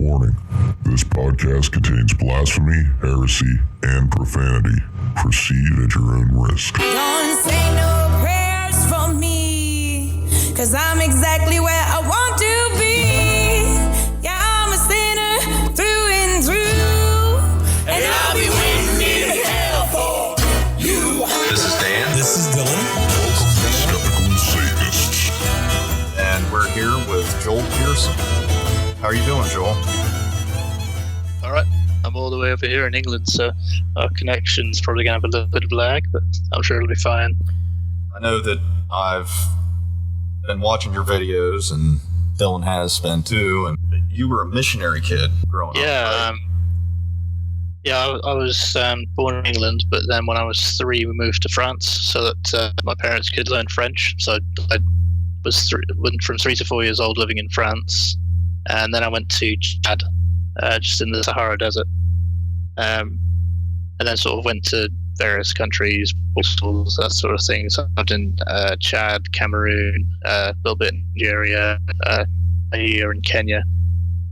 Warning. This podcast contains blasphemy, heresy, and profanity. Proceed at your own risk. Don't say no prayers for me, 'cause I'm exactly where I want to be. Yeah, I'm a sinner through and through, and I'll be waiting in hell for you. This is Dan. This is Dylan. Welcome to Skeptical Satanists. And we're here with Joel Pearson. How are you doing, Joel? All right. I'm all the way over here in England, so our connection's probably going to have a little bit of lag, but I'm sure it'll be fine. I know that I've been watching your videos, and Dylan has been too, and you were a missionary kid growing up. Right? I was born in England, but then when I was 3, we moved to France so that my parents could learn French. So I went from 3 to 4 years old living in France, and then I went to Chad, just in the Sahara Desert, and then sort of went to various countries, schools, that sort of thing. So I lived in Chad, Cameroon, a little bit in Nigeria, a year in Kenya,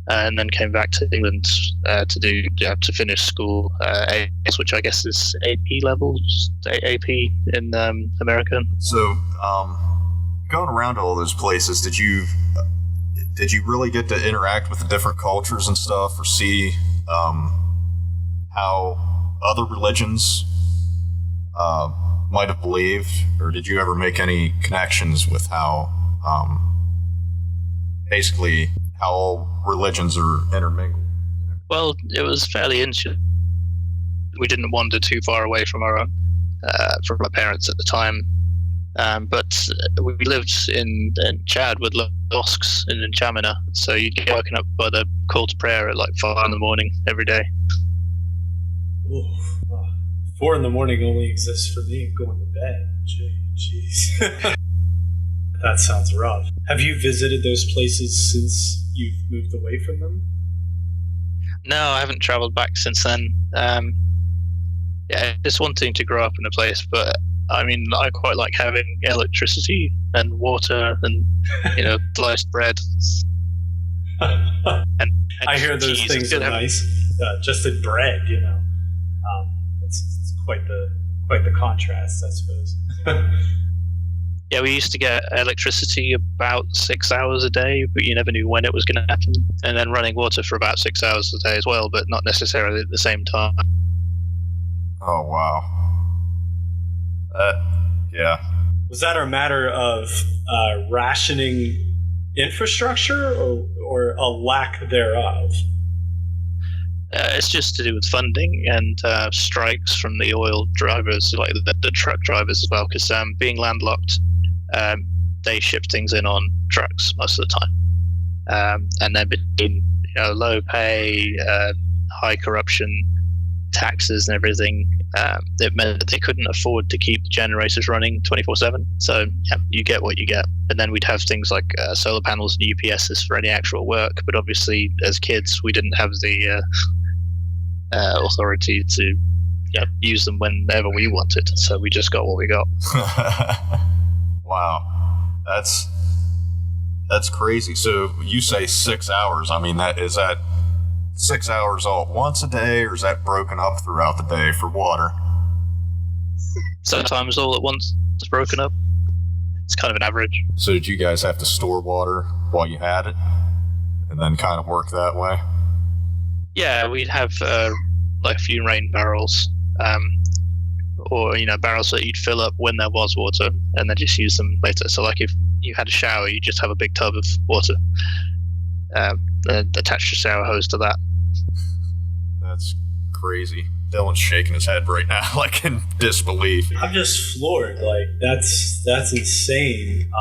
and then came back to England to finish school, AS, which I guess is AP levels, AP in American. So, going around to all those places, did you really get to interact with the different cultures and stuff, or see how other religions might have believed, or did you ever make any connections with how basically how all religions are intermingled? Well, it was fairly interesting. We didn't wander too far away from our parents at the time. But we lived in Chad with mosques in N'Djamena, so you'd get woken up by the call to prayer at like 5 in the morning every day. Ooh, 4 in the morning only exists for me going to bed. Jeez. That sounds rough. Have you visited those places since you've moved away from them? No, I haven't traveled back since then. Just wanting to grow up in a place, but I mean, I quite like having electricity and water and, sliced bread. and I hear those cheese. things are nice. Just in bread, it's quite the contrast, I suppose. Yeah, we used to get electricity about 6 hours a day, but you never knew when it was going to happen. And then running water for about 6 hours a day as well, but not necessarily at the same time. Oh, wow. Yeah. Was that a matter of rationing infrastructure or a lack thereof? It's just to do with funding and strikes from the oil drivers, like the truck drivers as well, because being landlocked, they ship things in on trucks most of the time. And then between low pay, high corruption, taxes and everything, it meant that they couldn't afford to keep the generators running 24/7. So you get what you get. And then we'd have things like solar panels and UPSs for any actual work. But obviously, as kids, we didn't have the authority to use them whenever we wanted. So we just got what we got. Wow, that's crazy. So you say 6 hours. I mean, is that 6 hours all at once a day, or is that broken up throughout the day for water? Sometimes all at once. It's broken up. It's kind of an average. So did you guys have to store water while you had it, and then kind of work that way? Yeah, we'd have like a few rain barrels, or barrels that you'd fill up when there was water, and then just use them later. So like if you had a shower, you just have a big tub of water, attach your shower hose to that. That's crazy. Dylan's shaking his head right now, like in disbelief. I'm just floored. Like that's insane.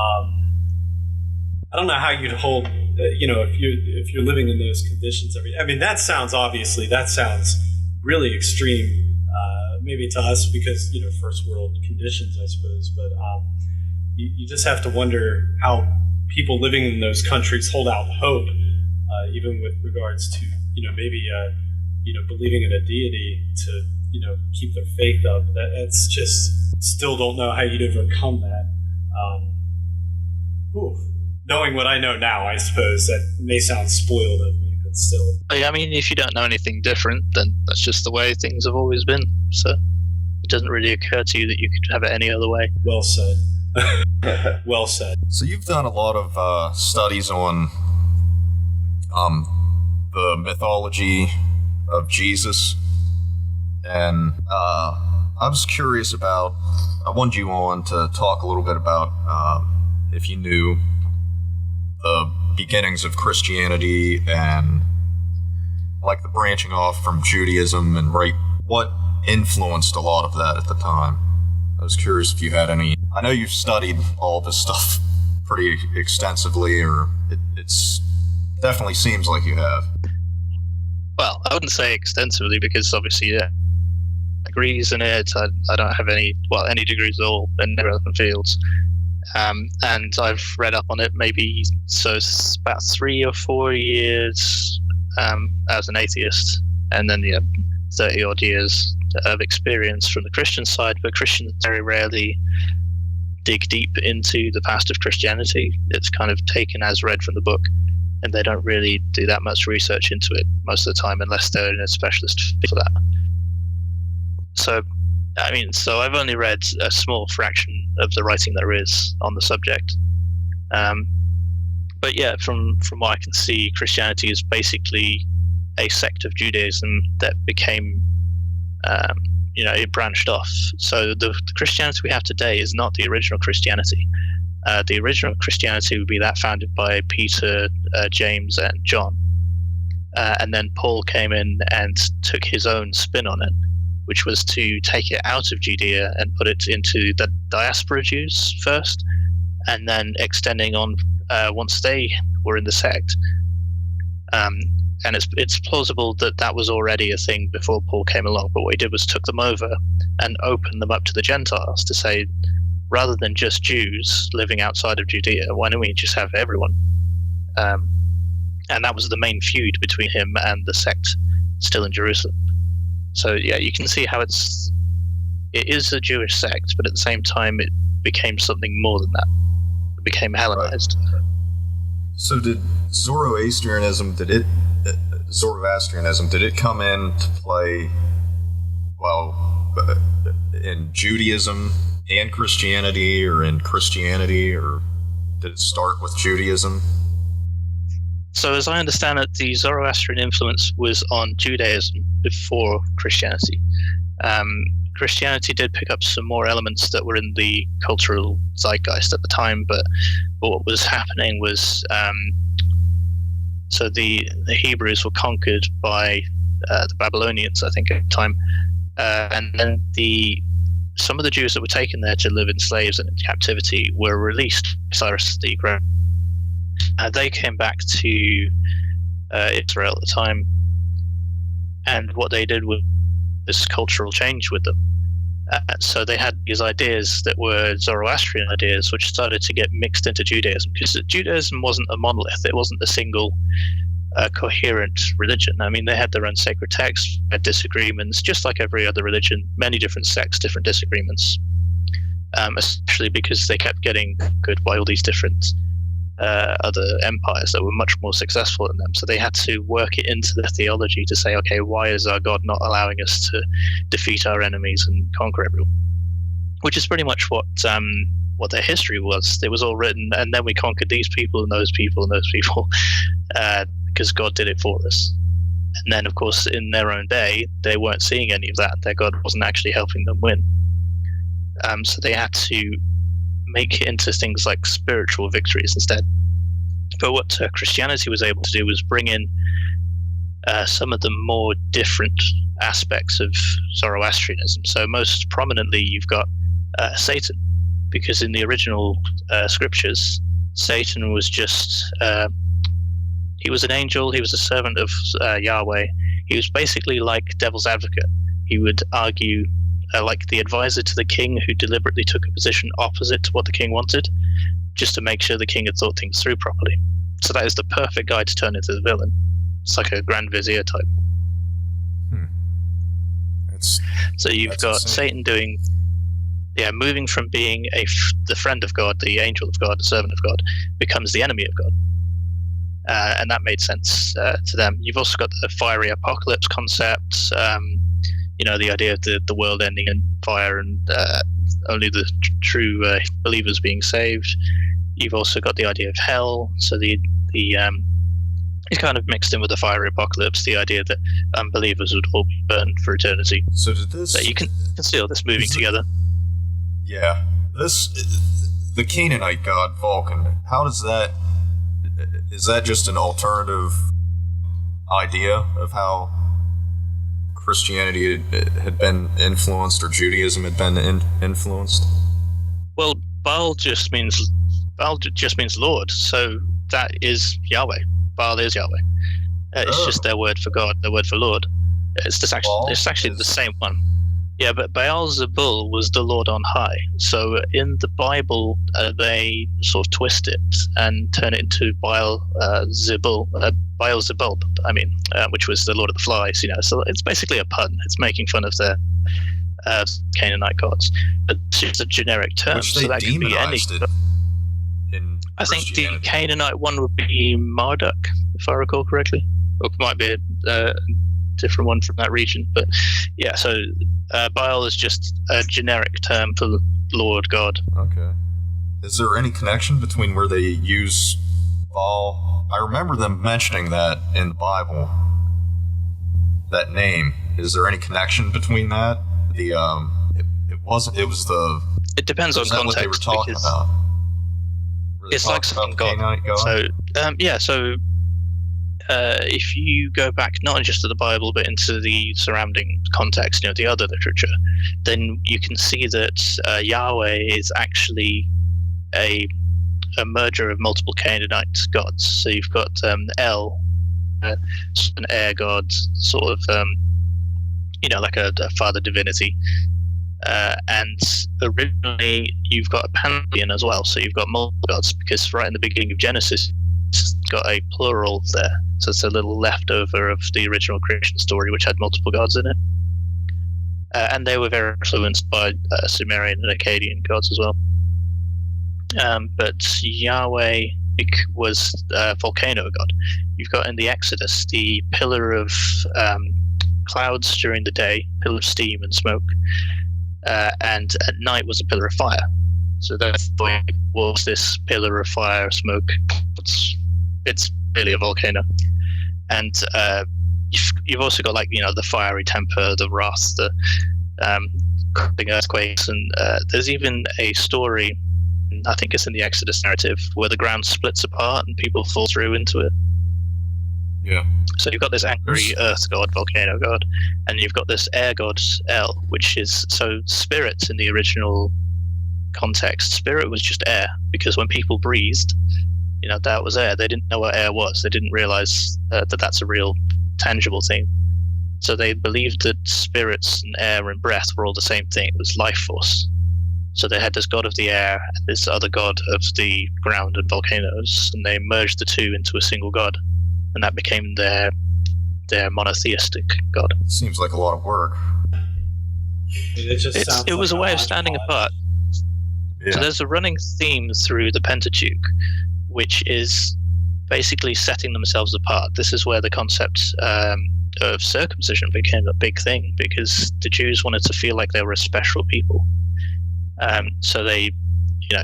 I don't know how you'd hold. If you're living in those conditions I mean, that sounds really extreme. Maybe to us because first world conditions, I suppose. But you just have to wonder how people living in those countries hold out hope, even with regards to maybe believing in a deity to keep their faith up. That's just still don't know how you'd overcome that. Knowing what I know now, I suppose that may sound spoiled of me, but still. I mean, if you don't know anything different, then that's just the way things have always been. So it doesn't really occur to you that you could have it any other way. Well said. Well said. So you've done a lot of studies on the mythology of Jesus, and I was curious about. I wanted you on to talk a little bit about if you knew the beginnings of Christianity and like the branching off from Judaism, and what influenced a lot of that at the time. I was curious if you had any. I know you've studied all this stuff pretty extensively, or it's definitely seems like you have. Well, I wouldn't say extensively, because obviously, degrees in it. I don't have any degrees at all in relevant fields. And I've read up on it maybe, so it's about 3 or 4 years as an atheist, and then 30 odd years of experience from the Christian side. But Christians very rarely dig deep into the past of Christianity. It's kind of taken as read from the book, and they don't really do that much research into it most of the time, unless they're in a specialist for that. So I've only read a small fraction of the writing there is on the subject. But yeah, from what I can see, Christianity is basically a sect of Judaism that became, it branched off. So the Christianity we have today is not the original Christianity. The original Christianity would be that founded by Peter, James, and John. And then Paul came in and took his own spin on it, which was to take it out of Judea and put it into the diaspora Jews first, and then extending on once they were in the sect. And it's plausible that was already a thing before Paul came along, but what he did was took them over and opened them up to the Gentiles to say, rather than just Jews living outside of Judea, why don't we just have everyone? And that was the main feud between him and the sect still in Jerusalem. So yeah, you can see how it is a Jewish sect, but at the same time it became something more than that. It became Hellenized. Right. So did Zoroastrianism, did it come into play, in Judaism and Christianity, or in Christianity, or did it start with Judaism? So as I understand it, the Zoroastrian influence was on Judaism before Christianity. Christianity did pick up some more elements that were in the cultural zeitgeist at the time, but what was happening was, so the Hebrews were conquered by the Babylonians, I think, at the time, and then some of the Jews that were taken there to live in slaves and in captivity were released by Cyrus the Great. They came back to Israel at the time, and what they did was this cultural change with them. So they had these ideas that were Zoroastrian ideas, which started to get mixed into Judaism, because Judaism wasn't a monolith. It wasn't a single coherent religion. I mean, they had their own sacred texts, had disagreements, just like every other religion, many different sects, different disagreements, especially because they kept getting conquered by all these different other empires that were much more successful than them. So they had to work it into their theology to say, okay, why is our God not allowing us to defeat our enemies and conquer everyone? Which is pretty much what their history was. It was all written, and then we conquered these people and those people and those people because God did it for us. And then, of course, in their own day, they weren't seeing any of that. Their God wasn't actually helping them win. So they had to make it into things like spiritual victories instead. But what Christianity was able to do was bring in some of the more different aspects of Zoroastrianism. So most prominently, you've got Satan, because in the original scriptures, Satan was just he was an angel. He was a servant of Yahweh. He was basically like devil's advocate. He would argue like the advisor to the king, who deliberately took a position opposite to what the king wanted, just to make sure the king had thought things through properly. So that is the perfect guy to turn into the villain. It's like a grand vizier type. So you've got Satan doing, moving from being the friend of God, the angel of God, the servant of God, becomes the enemy of God. and that made sense to them. You've also got the fiery apocalypse concept, the idea of the world ending in fire and only the true believers being saved. You've also got the idea of hell, so it's kind of mixed in with the fiery apocalypse, the idea that unbelievers would all be burned for eternity. So did this? So you can see all this moving together. Yeah, the Canaanite god Vulcan. How does that? Is that just an alternative idea of how Christianity had been influenced, or Judaism had been influenced? Well, Baal just means Lord, so that is Yahweh. Baal is Yahweh. It's just their word for God, their word for Lord. It's actually the same one. Yeah, but Baal-zebul was the Lord on high. So in the Bible, they sort of twist it and turn it into Baal-zebul, which was the Lord of the Flies. So it's basically a pun. It's making fun of the Canaanite gods. But it's a generic term, Which so that could be any. I think the Canaanite one would be Marduk, if I recall correctly, or it might be a different one from that region. But yeah, so Baal is just a generic term for Lord God. Okay. Is there any connection between where they use Baal? I remember them mentioning that in the Bible. That name. Is there any connection between that? It depends on context. What they were talking about? It's like some god. So if you go back not just to the Bible but into the surrounding context, the other literature, then you can see that Yahweh is actually a merger of multiple Canaanite gods. So you've got El, an air god, sort of like a father divinity. And originally you've got a pantheon as well, so you've got multiple gods, because right in the beginning of Genesis it's got a plural there, so it's a little leftover of the original creation story, which had multiple gods in it, and they were very influenced by Sumerian and Akkadian gods as well. But Yahweh was a volcano god. You've got in the Exodus the pillar of clouds during the day, pillar of steam and smoke, and at night was a pillar of fire. So therefore was this pillar of fire, smoke. It's really a volcano. And you've also got the fiery temper, the wrath, the earthquakes, and there's even a story, I think it's in the Exodus narrative, where the ground splits apart and people fall through into it. Yeah. So you've got this angry earth god, volcano god, and you've got this air god, El, which is, so spirit in the original context, spirit was just air, because when people breathed, that was air. They didn't know what air was. They didn't realize that that's a real tangible thing. So they believed that spirits and air and breath were all the same thing. It was life force. So they had this god of the air and this other god of the ground and volcanoes, and they merged the two into a single god, and that became their monotheistic god. Seems like a lot of work. It was a way of standing apart. Yeah. So there's a running theme through the Pentateuch, which is basically setting themselves apart. This is where the concept of circumcision became a big thing, because the Jews wanted to feel like they were a special people. So they,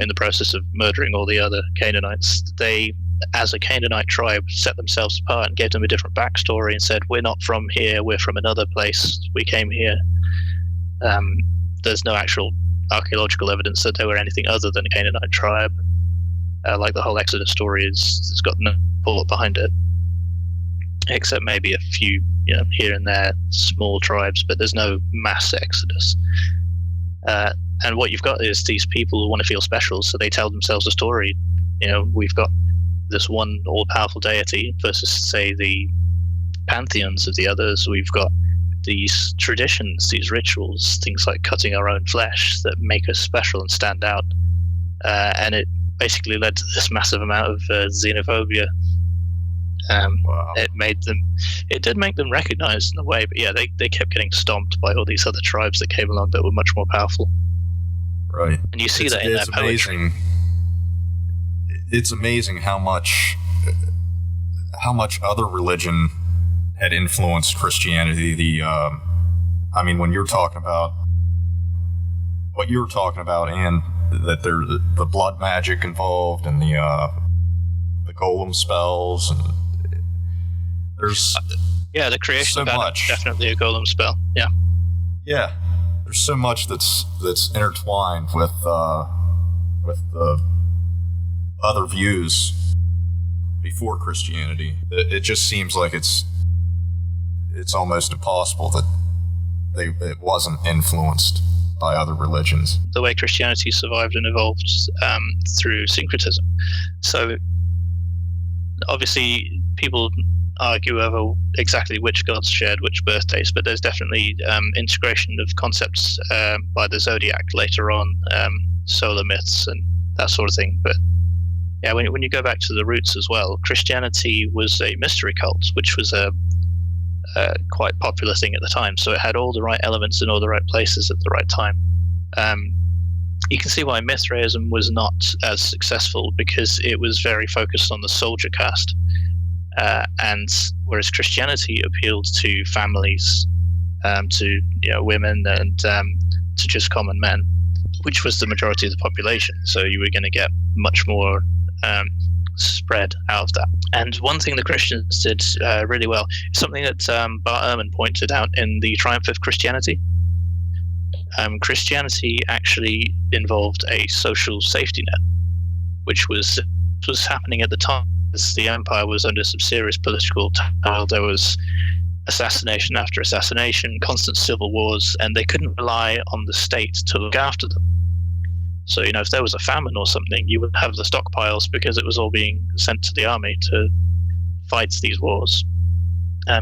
in the process of murdering all the other Canaanites, they, as a Canaanite tribe, set themselves apart and gave them a different backstory and said, we're not from here, we're from another place, we came here. There's no actual archaeological evidence that they were anything other than a Canaanite tribe. Like the whole Exodus story it's got no bullet behind it, except maybe a few, here and there, small tribes, but there's no mass Exodus. And what you've got is these people who want to feel special, so they tell themselves a story. We've got this one all-powerful deity versus, say, the pantheons of the others. We've got these traditions, these rituals, things like cutting our own flesh that make us special and stand out. And it basically led to this massive amount of xenophobia. Wow. It did make them recognized in a way, but yeah, they kept getting stomped by all these other tribes that came along that were much more powerful. Right. And you see that in their poetry. It's amazing how much how much other religion had influenced Christianity. When you're talking about what you're talking about, and that there's the blood magic involved, and the golem spells, and there's the creation so of Adam, much. Definitely a golem spell. Yeah, there's so much that's intertwined with the other views before Christianity. It just seems like it's almost impossible that it wasn't influenced by other religions. The way Christianity survived and evolved through syncretism. So obviously people argue over exactly which gods shared which birthdays, but there's definitely integration of concepts by the zodiac later on, solar myths and that sort of thing. But yeah, when you go back to the roots as well, Christianity was a mystery cult, which was a quite popular thing at the time. So it had all the right elements in all the right places at the right time. You can see why Mithraism was not as successful, because it was very focused on the soldier caste. And whereas Christianity appealed to families, to women, and to just common men, which was the majority of the population. So you were going to get much more spread out of that. And one thing the Christians did really well is something that Bart Ehrman pointed out in The Triumph of Christianity. Christianity actually involved a social safety net, which was happening at the time. As the empire was under some serious political turmoil, there was assassination after assassination, constant civil wars, and they couldn't rely on the state to look after them. So, if there was a famine or something, you would have the stockpiles because it was all being sent to the army to fight these wars.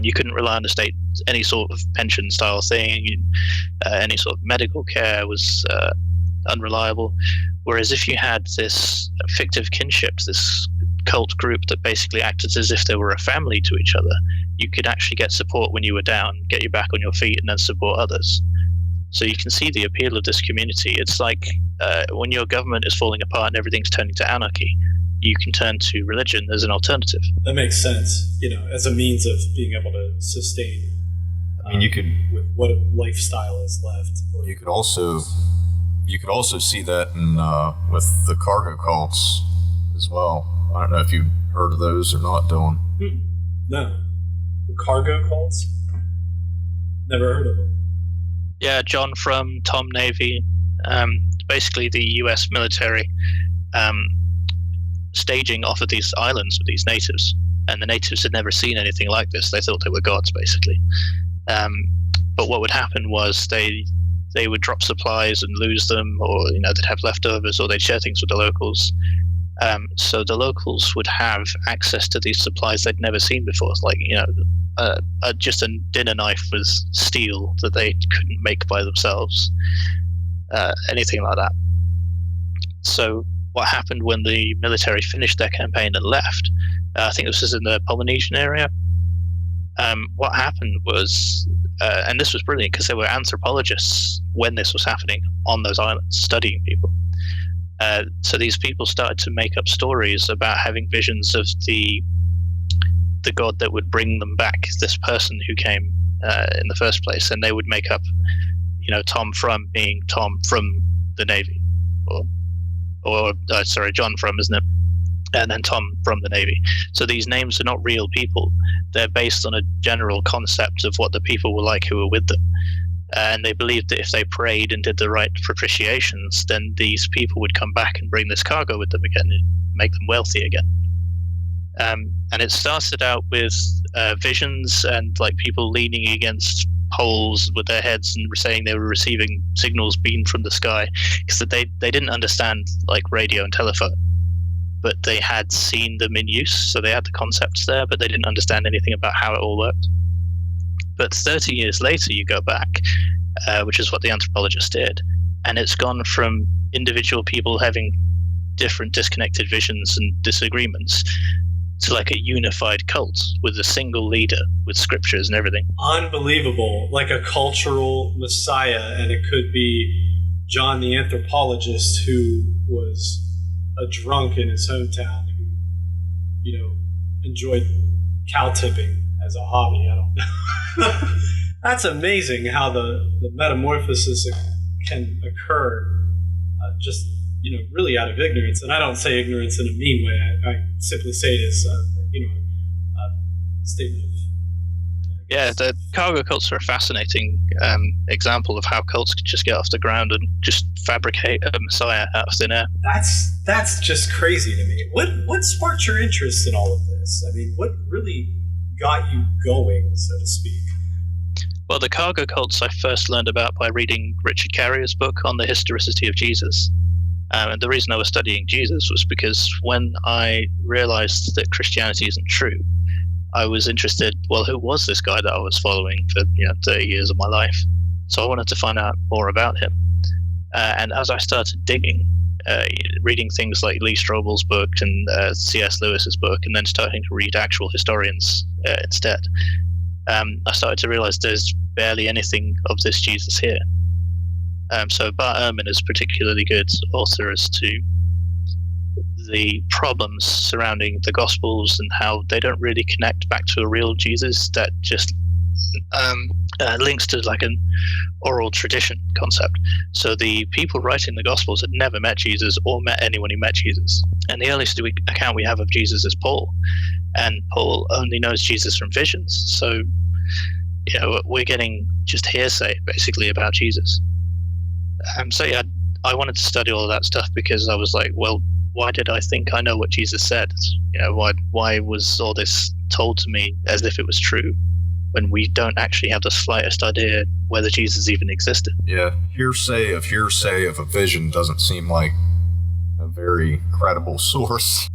You couldn't rely on the state. Any sort of pension style thing, any sort of medical care was unreliable. Whereas if you had this fictive kinship, this cult group that basically acted as if they were a family to each other, you could actually get support when you were down, get you back on your feet, and then support others. So you can see the appeal of this community. It's like when your government is falling apart and everything's turning to anarchy, you can turn to religion as an alternative. That makes sense, as a means of being able to sustain. You could, with what lifestyle is left. You could also see that in with the cargo cults as well. I don't know if you've heard of those or not, Dylan. No, the cargo cults. Never heard of them. Yeah, John from Tom Navy, basically the U.S. military staging off of these islands with these natives, and the natives had never seen anything like this. They thought they were gods, basically. But what would happen was they would drop supplies and lose them, or they'd have leftovers, or they'd share things with the locals. So the locals would have access to these supplies they'd never seen before, like just a dinner knife with steel that they couldn't make by themselves, anything like that. So what happened when the military finished their campaign and left, I think this was in the Polynesian area, what happened was, and this was brilliant because there were anthropologists when this was happening on those islands studying people. So these people started to make up stories about having visions of the god that would bring them back, this person who came in the first place, and they would make up, Tom From being Tom from the Navy, or John From, isn't it? And then Tom from the Navy. So these names are not real people. They're based on a general concept of what the people were like who were with them. And they believed that if they prayed and did the right propitiations, then these people would come back and bring this cargo with them again and make them wealthy again. And it started out with visions and like people leaning against poles with their heads and saying they were receiving signals beamed from the sky, because they didn't understand like radio and telephone, but they had seen them in use, so they had the concepts there, but they didn't understand anything about how it all worked. But 30 years later, you go back, which is what the anthropologists did, and it's gone from individual people having different disconnected visions and disagreements to like a unified cult with a single leader with scriptures and everything. Unbelievable. Like a cultural messiah, and it could be John the anthropologist who was a drunk in his hometown who, enjoyed cow tipping as a hobby. I don't know. That's amazing how the metamorphosis can occur just, really out of ignorance. And I don't say ignorance in a mean way. I simply say it as, a statement of... Yeah, the cargo cults are a fascinating example of how cults can just get off the ground and just fabricate a messiah out of thin air. That's just crazy to me. What sparked your interest in all of this? I mean, what really got you going, so to speak? Well, the cargo cults I first learned about by reading Richard Carrier's book on the historicity of Jesus. And the reason I was studying Jesus was because when I realized that Christianity isn't true, I was interested, well, who was this guy that I was following for 30 years of my life? So I wanted to find out more about him. And as I started digging, reading things like Lee Strobel's book and C.S. Lewis's book, and then starting to read actual historians instead, I started to realize there's barely anything of this Jesus here. So Bart Ehrman is a particularly good author as to the problems surrounding the Gospels and how they don't really connect back to a real Jesus that just links to like an oral tradition concept. So the people writing the Gospels had never met Jesus or met anyone who met Jesus. And the earliest account we have of Jesus is Paul. And Paul only knows Jesus from visions. So, we're getting just hearsay basically about Jesus. I wanted to study all of that stuff because I was like, well, why did I think I know what Jesus said? Why was all this told to me as if it was true when we don't actually have the slightest idea whether Jesus even existed? Yeah, hearsay of a vision doesn't seem like a very credible source.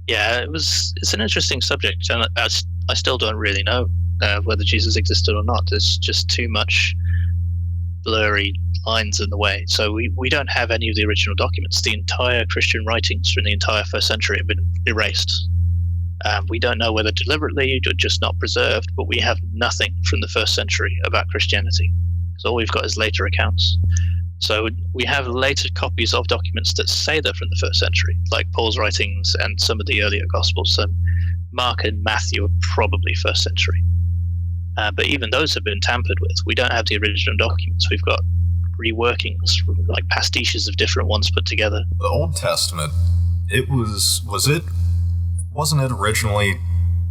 Yeah, it's an interesting subject, and I still don't really know whether Jesus existed or not. There's just too much blurry lines in the way. So we don't have any of the original documents. The entire Christian writings from the entire first century have been erased. We don't know whether deliberately or just not preserved, but we have nothing from the first century about Christianity. So all we've got is later accounts. So we have later copies of documents that say they're from the first century, like Paul's writings and some of the earlier Gospels. So Mark and Matthew are probably first century. But even those have been tampered with. We don't have the original documents. We've got reworkings, like pastiches of different ones put together. The Old Testament, wasn't it originally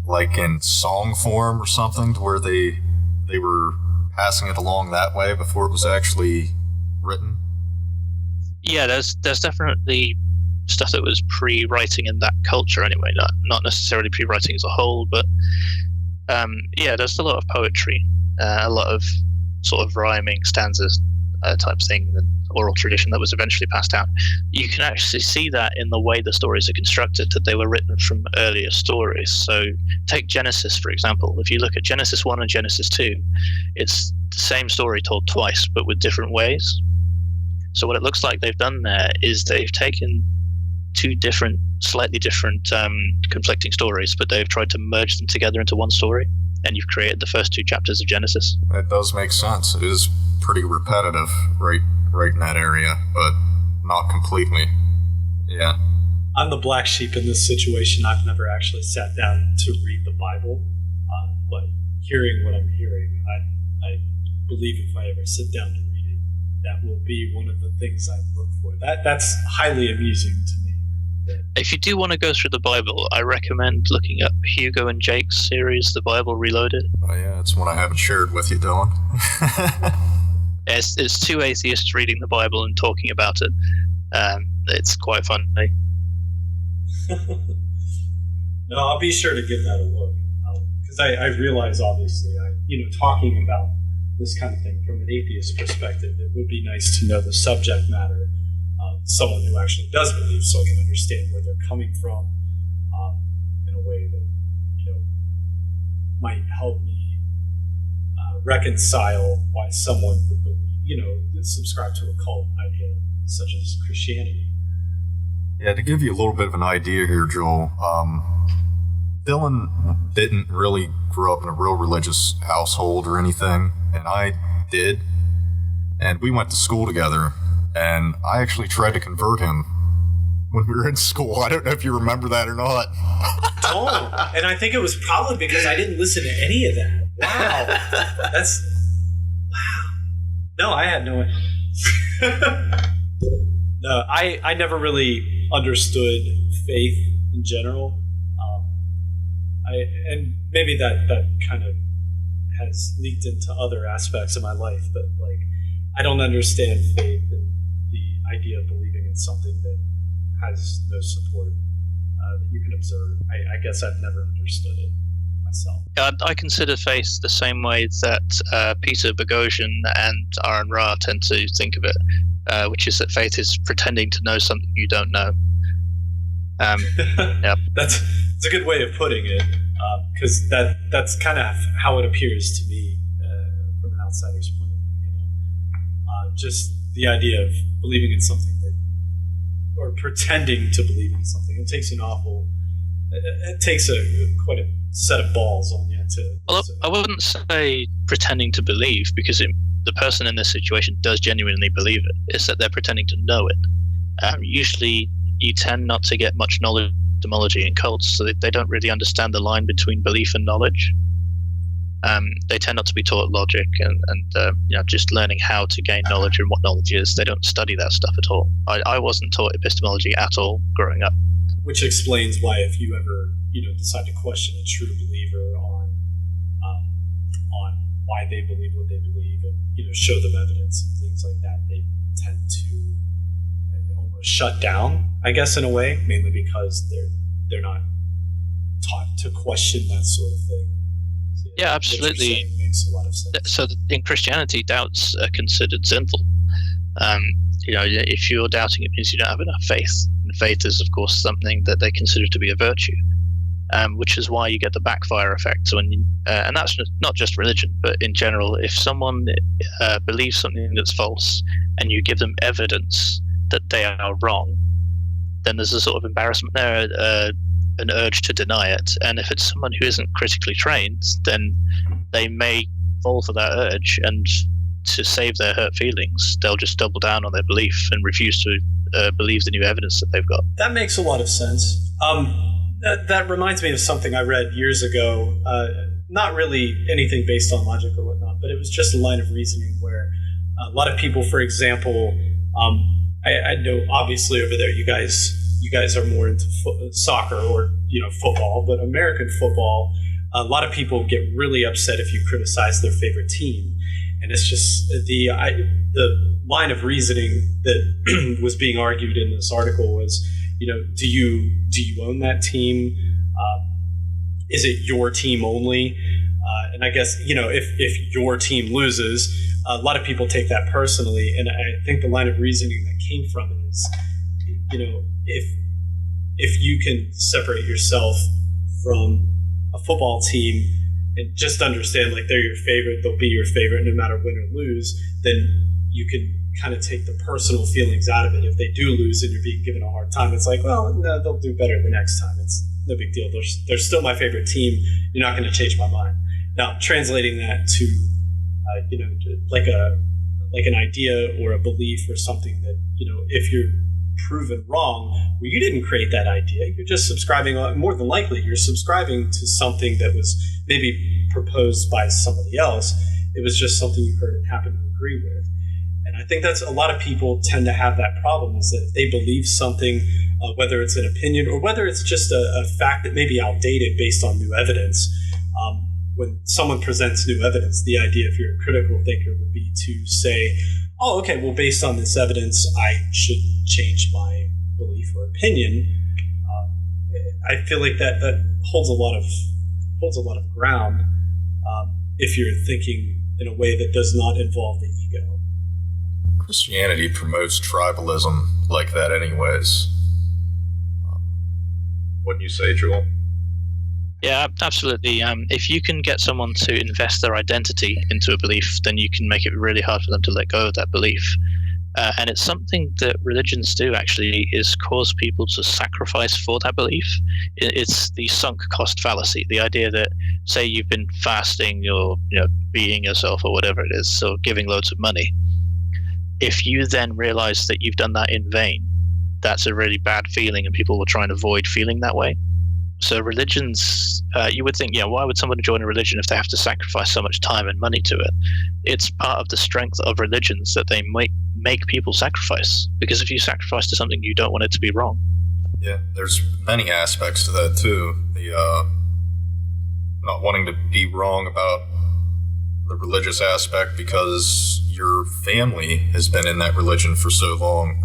like in song form or something, to where they were passing it along that way before it was actually written? Yeah, there's definitely stuff that was pre-writing in that culture anyway, not necessarily pre-writing as a whole, but there's a lot of poetry, a lot of sort of rhyming stanzas type thing, and oral tradition that was eventually passed down. You can actually see that in the way the stories are constructed, that they were written from earlier stories. So take Genesis, for example. If you look at Genesis 1 and Genesis 2, it's the same story told twice, but with different ways. So what it looks like they've done there is they've taken two slightly different conflicting stories, but they've tried to merge them together into one story, and you've created the first two chapters of Genesis. It does make sense. It is pretty repetitive right in that area, but not completely. Yeah. I'm the black sheep in this situation. I've never actually sat down to read the Bible, but hearing what I'm hearing, I believe if I ever sit down to read it, that will be one of the things I look for. That's highly amusing to me. If you do want to go through the Bible, I recommend looking up Hugo and Jake's series, The Bible Reloaded. Oh yeah, it's one I haven't shared with you, Dylan. It's two atheists reading the Bible and talking about it. It's quite funny. No, I'll be sure to give that a look, because I realize, obviously, talking about this kind of thing from an atheist perspective, it would be nice to know the subject matter of someone who actually does believe, so I can understand where they're coming from in a way that might help me reconcile why someone would believe, subscribe to a cult idea such as Christianity. Yeah, to give you a little bit of an idea here, Joel, Dylan didn't really grow up in a real religious household or anything, and I did. And we went to school together, and I actually tried to convert him when we were in school. I don't know if you remember that or not. Oh, and I think it was probably because I didn't listen to any of that. Wow. Wow. No, I had no idea. No, I never really understood faith in general. And maybe that kind of has leaked into other aspects of my life, but like I don't understand faith and the idea of believing in something that has no support that you can observe. I guess I've never understood it myself. I consider faith the same way that Peter Boghossian and Aaron Ra tend to think of it, which is that faith is pretending to know something you don't know. Yeah, That's a good way of putting it, because that's kind of how it appears to me from an outsider's point of view. Just the idea of believing in something or pretending to believe in something. It takes it takes quite a set of balls on you to. Well, I wouldn't say pretending to believe, because the person in this situation does genuinely believe it. It's that they're pretending to know it. Usually, you tend not to get much knowledge etymology in cults, so they don't really understand the line between belief and knowledge. They tend not to be taught logic and just learning how to gain knowledge and what knowledge is. They don't study that stuff at all. I wasn't taught epistemology at all growing up. Which explains why if you ever decide to question a true believer on why they believe what they believe and show them evidence and things like that, they tend to almost shut down, I guess, in a way, mainly because they're not taught to question that sort of thing. So, yeah, absolutely. Makes a lot of sense. So in Christianity, doubts are considered sinful. If you're doubting, it means you don't have enough faith. And faith is, of course, something that they consider to be a virtue, which is why you get the backfire effect. So and that's not just religion, but in general, if someone believes something that's false and you give them evidence that they are wrong, then there's a sort of embarrassment there, an urge to deny it. And if it's someone who isn't critically trained, then they may fall for that urge, and to save their hurt feelings, they'll just double down on their belief and refuse to believe the new evidence that they've got. That makes a lot of sense. That reminds me of something I read years ago, not really anything based on logic or whatnot, but it was just a line of reasoning where a lot of people, for example, I know obviously over there you guys are more into soccer or football, but American football, a lot of people get really upset if you criticize their favorite team, and it's just the line of reasoning that was being argued in this article was, do you own that team? Is it your team only? And I guess if your team loses, a lot of people take that personally, and I think the line of reasoning that came from it is, if you can separate yourself from a football team and just understand like they're your favorite, they'll be your favorite no matter win or lose, then you can kind of take the personal feelings out of it. If they do lose and you're being given a hard time, it's like, well, no, they'll do better the next time. It's no big deal. They're still my favorite team. You're not going to change my mind. Now, translating that to like an idea or a belief or something that, if you're proven wrong, well, you didn't create that idea. You're just subscribing, more than likely, you're subscribing to something that was maybe proposed by somebody else. It was just something you heard and happened to agree with. And I think that's a lot of people tend to have that problem, is that if they believe something, whether it's an opinion or whether it's just a fact that may be outdated based on new evidence, when someone presents new evidence, the idea, if you're a critical thinker, would be to say, oh, okay, well, based on this evidence, I should change my belief or opinion. I feel like that holds a lot of ground if you're thinking in a way that does not involve the ego. Christianity promotes tribalism like that anyways. Wouldn't you say, Joel? Yeah, absolutely. If you can get someone to invest their identity into a belief, then you can make it really hard for them to let go of that belief. And it's something that religions do, actually, is cause people to sacrifice for that belief. It's the sunk cost fallacy, the idea that, say you've been fasting or being yourself or whatever it is, so giving loads of money. If you then realize that you've done that in vain, that's a really bad feeling, and people will try and avoid feeling that way. So religions, you would think, why would someone join a religion if they have to sacrifice so much time and money to it? It's part of the strength of religions that they make people sacrifice, because if you sacrifice to something, you don't want it to be wrong. Yeah, there's many aspects to that too. The not wanting to be wrong about the religious aspect because your family has been in that religion for so long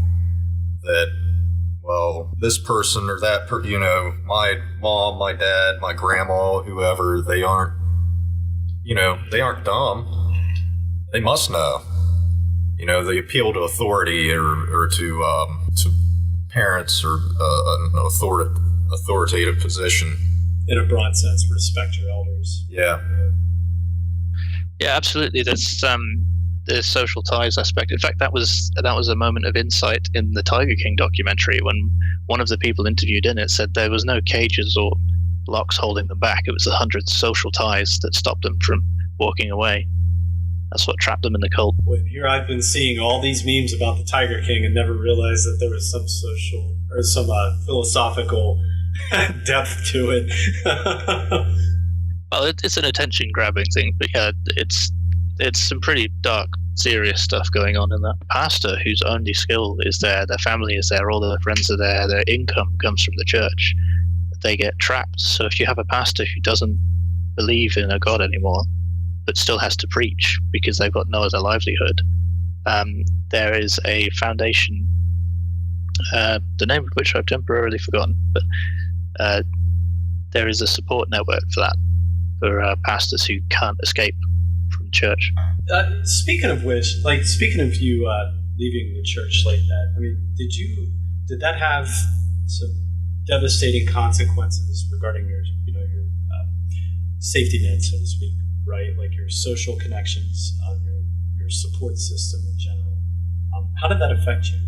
that, well, this person or that my mom, my dad, my grandma, whoever, they aren't dumb. They must know. They appeal to authority or to parents or an authoritative position. In a broad sense, respect your elders. Yeah. Yeah, absolutely. There's the social ties aspect. In fact, that was a moment of insight in the Tiger King documentary when one of the people interviewed in it said there was no cages or locks holding them back. It was 100 social ties that stopped them from walking away. That's what trapped them in the cult. Well, here I've been seeing all these memes about the Tiger King and never realized that there was some social or some philosophical depth to it. Well, it's an attention-grabbing thing, but yeah, it's some pretty dark, serious stuff going on in that. Pastor whose only skill is their family is there, all their friends are there, their income comes from the church. They get trapped. So if you have a pastor who doesn't believe in a God anymore, but still has to preach because they've got no other livelihood, there is a foundation, the name of which I've temporarily forgotten, but there is a support network for that, for pastors who can't escape from church. Speaking of which, speaking of you leaving the church like that, I mean, did that have some devastating consequences regarding your safety net, so to speak, right? Like your social connections, your support system in general. How did that affect you?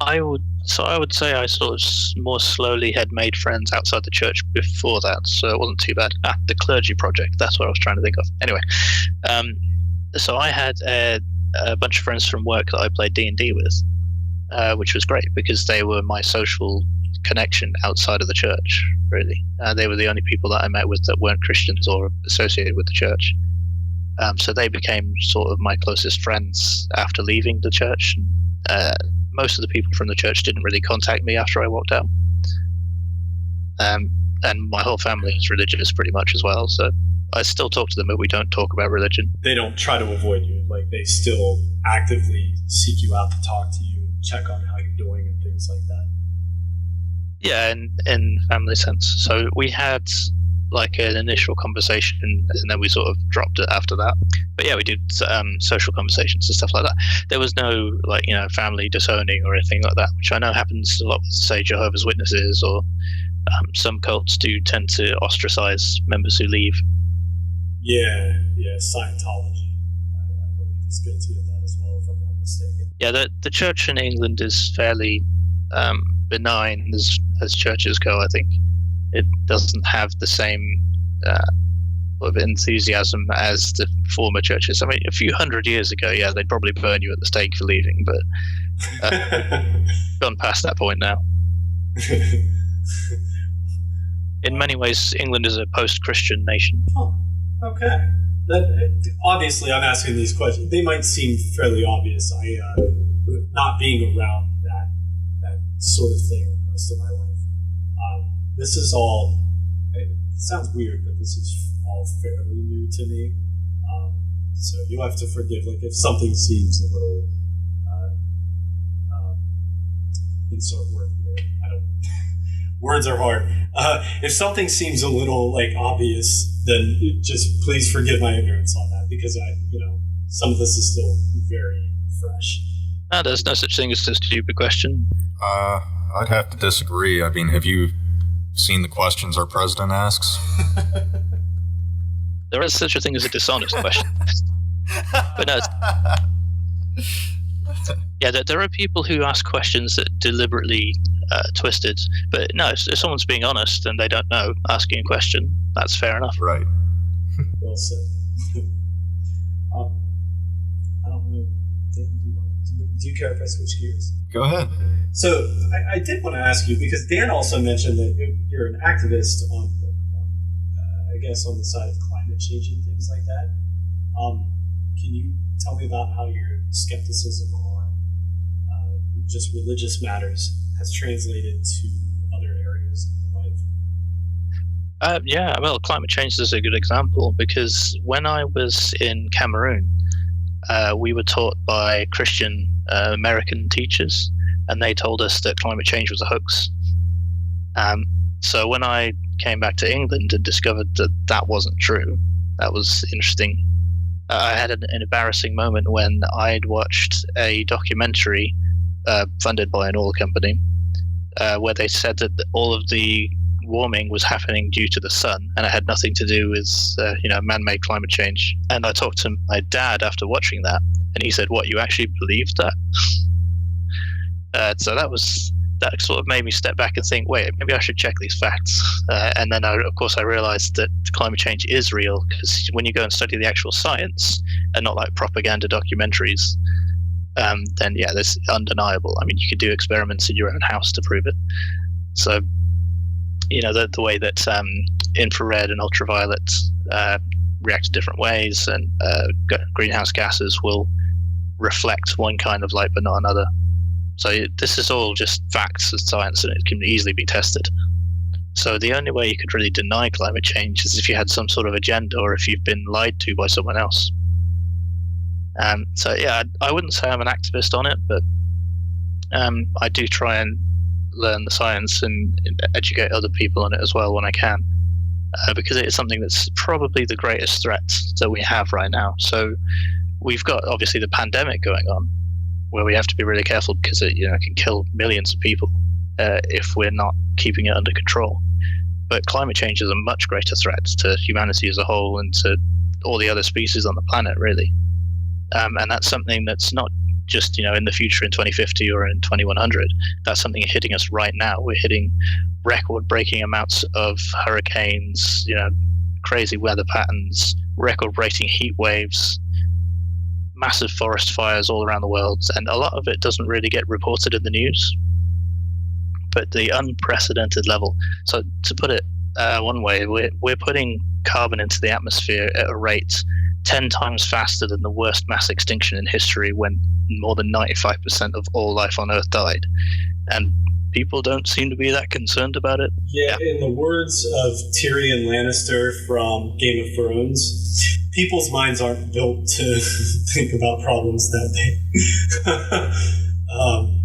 I would say I sort of more slowly had made friends outside the church before that, so it wasn't too bad. The clergy project, that's what I was trying to think of. Anyway, so I had a bunch of friends from work that I played D&D with, which was great because they were my social connection outside of the church, really. They were the only people that I met with that weren't Christians or associated with the church. So they became sort of my closest friends after leaving the church. Most of the people from the church didn't really contact me after I walked out. And my whole family is religious pretty much as well, so I still talk to them, but we don't talk about religion. They don't try to avoid you. Like, they still actively seek you out to talk to you, check on how you're doing and things like that. Yeah, in family sense. So we had like an initial conversation and then we sort of dropped it after that. But yeah, we did social conversations and stuff like that. There was no family disowning or anything like that, which I know happens a lot with, say, Jehovah's Witnesses, or some cults do tend to ostracize members who leave. Yeah, Scientology. I believe is guilty of that as well, if I'm not mistaken. Yeah, the church in England is fairly benign as churches go, I think. It doesn't have the same sort of enthusiasm as the former churches. I mean, a few hundred years ago, yeah, they'd probably burn you at the stake for leaving, but gone past that point now. In many ways, England is a post-Christian nation. Oh, okay. Obviously, I'm asking these questions. They might seem fairly obvious. Not being around that sort of thing most of my life. This is all, it sounds weird, but this is all fairly new to me. So you'll have to forgive, like, if something seems a little, insert word here, words are hard. If something seems a little, obvious, then just please forgive my ignorance on that, because some of this is still very fresh. No, there's no such thing as a stupid question. I'd have to disagree. I mean, have you seen the questions our president asks? There is such a thing as a dishonest question. But no, yeah, there are people who ask questions that deliberately twisted. But no, if someone's being honest and they don't know, asking a question, that's fair enough. Right. Well said. I don't know. Do Do you care if I switch gears? Go ahead. So I did want to ask you, because Dan also mentioned that you're an activist on, I guess, on the side of climate change and things like that. Can you tell me about how your skepticism on just religious matters has translated to other areas of your life? Yeah, well, climate change is a good example, because when I was in Cameroon, we were taught by Christian American teachers, and they told us that climate change was a hoax. So when I came back to England and discovered that that wasn't true, that was interesting. I had an embarrassing moment when I'd watched a documentary funded by an oil company where they said that all of the warming was happening due to the sun, and it had nothing to do with man-made climate change. And I talked to my dad after watching that, and he said, "What, you actually believed that?" So that sort of made me step back and think, wait, maybe I should check these facts. And then, of course, I realized that climate change is real, because when you go and study the actual science and not like propaganda documentaries, then yeah, that's undeniable. I mean, you could do experiments in your own house to prove it. So, the way that infrared and ultraviolet react in different ways, and greenhouse gases will reflect one kind of light but not another. So this is all just facts and science, and it can easily be tested. So the only way you could really deny climate change is if you had some sort of agenda, or if you've been lied to by someone else. So yeah, I wouldn't say I'm an activist on it, but I do try and learn the science and educate other people on it as well when I can, because it is something that's probably the greatest threat that we have right now. So we've got obviously the pandemic going on, where we have to be really careful, because it can kill millions of people if we're not keeping it under control. But climate change is a much greater threat to humanity as a whole, and to all the other species on the planet, really. And that's something that's not just in the future in 2050 or in 2100. That's something hitting us right now. We're hitting record-breaking amounts of hurricanes, crazy weather patterns, record-breaking heat waves, massive forest fires all around the world, and a lot of it doesn't really get reported in the news. But the unprecedented level. So to put it one way, we're putting carbon into the atmosphere at a rate 10 times faster than the worst mass extinction in history, when more than 95% of all life on Earth died. And people don't seem to be that concerned about it. Yeah, in the words of Tyrion Lannister from Game of Thrones, people's minds aren't built to think about problems that big.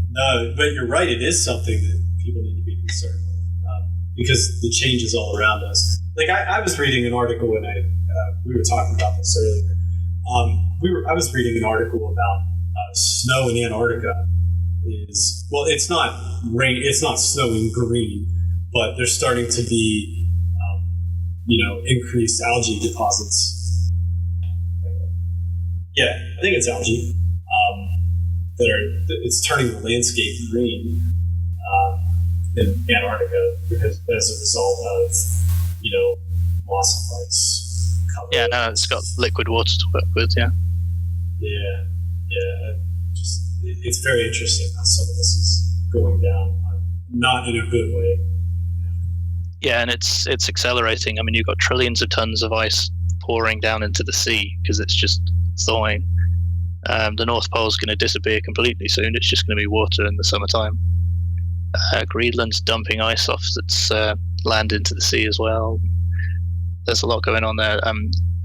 No, but you're right. It is something that people need to be concerned with, because the change is all around us. Like I was reading an article, and we were talking about this earlier. I was reading an article about snow in Antarctica. It's not rain. It's not snowing green, but there's starting to be increased algae deposits. Yeah, I think it's algae it's turning the landscape green in Antarctica, because as a result of loss of ice cover. Yeah, no, it's got liquid water to work with. Yeah. It's very interesting how some of this is going down, not in a good way. Yeah, and it's accelerating. I mean, you've got trillions of tons of ice pouring down into the sea because it's just thawing. The North Pole is going to disappear completely soon. It's just going to be water in the summertime. Greenland's dumping ice off its land into the sea as well. There's a lot going on there.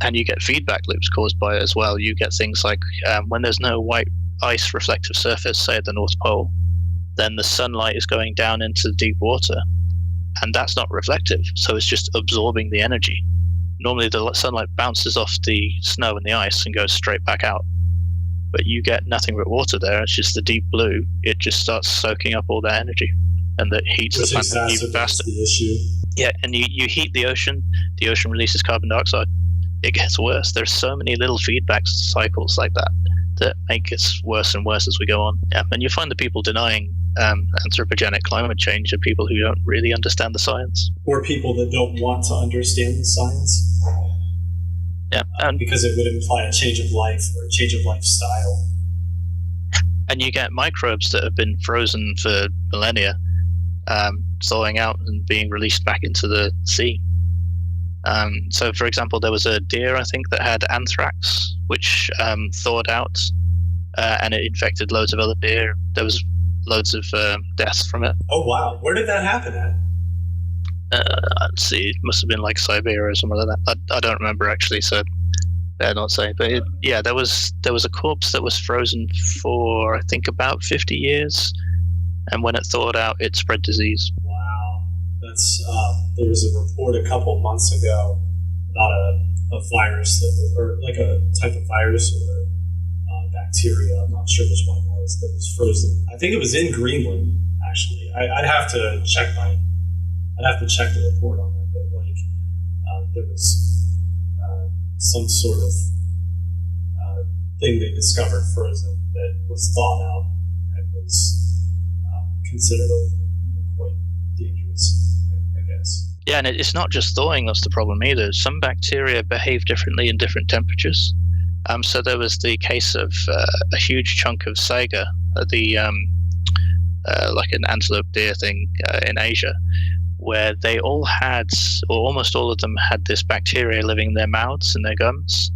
And you get feedback loops caused by it as well. You get things like when there's no white ice reflective surface, say at the North Pole, then the sunlight is going down into deep water, and that's not reflective, so it's just absorbing the energy. Normally the sunlight bounces off the snow and the ice and goes straight back out, but you get nothing but water there. It's just the deep blue. It just starts soaking up all that energy, and that heats the planet even faster. The issue. Yeah, and you heat the ocean releases carbon dioxide. It gets worse. There's so many little feedback cycles like that make it worse and worse as we go on. Yeah, and you find the people denying anthropogenic climate change are people who don't really understand the science, or people that don't want to understand the science. Yeah, because it would imply a change of life or a change of lifestyle. And you get microbes that have been frozen for millennia, thawing out and being released back into the sea. So, for example, there was a deer, I think, that had anthrax, which thawed out, and it infected loads of other deer. There was loads of deaths from it. Oh, wow. Where did that happen at? Let's see, it must have been like Siberia or something like that. I don't remember actually, so dare not say. But there was a corpse that was frozen for, I think, about 50 years, and when it thawed out, it spread disease. Wow. That's there was a report a couple months ago about a virus or like a type of virus or bacteria. I'm not sure which one it was that was frozen. I think it was in Greenland. Actually, I'd have to check the report on that. But like, there was some sort of thing they discovered frozen that was thawed out and was considered quite dangerous, I guess. Yeah, and it's not just thawing that's the problem either. Some bacteria behave differently in different temperatures. So there was the case of a huge chunk of saga, like an antelope deer thing in Asia, where they all had, or almost all of them had, this bacteria living in their mouths and their gums,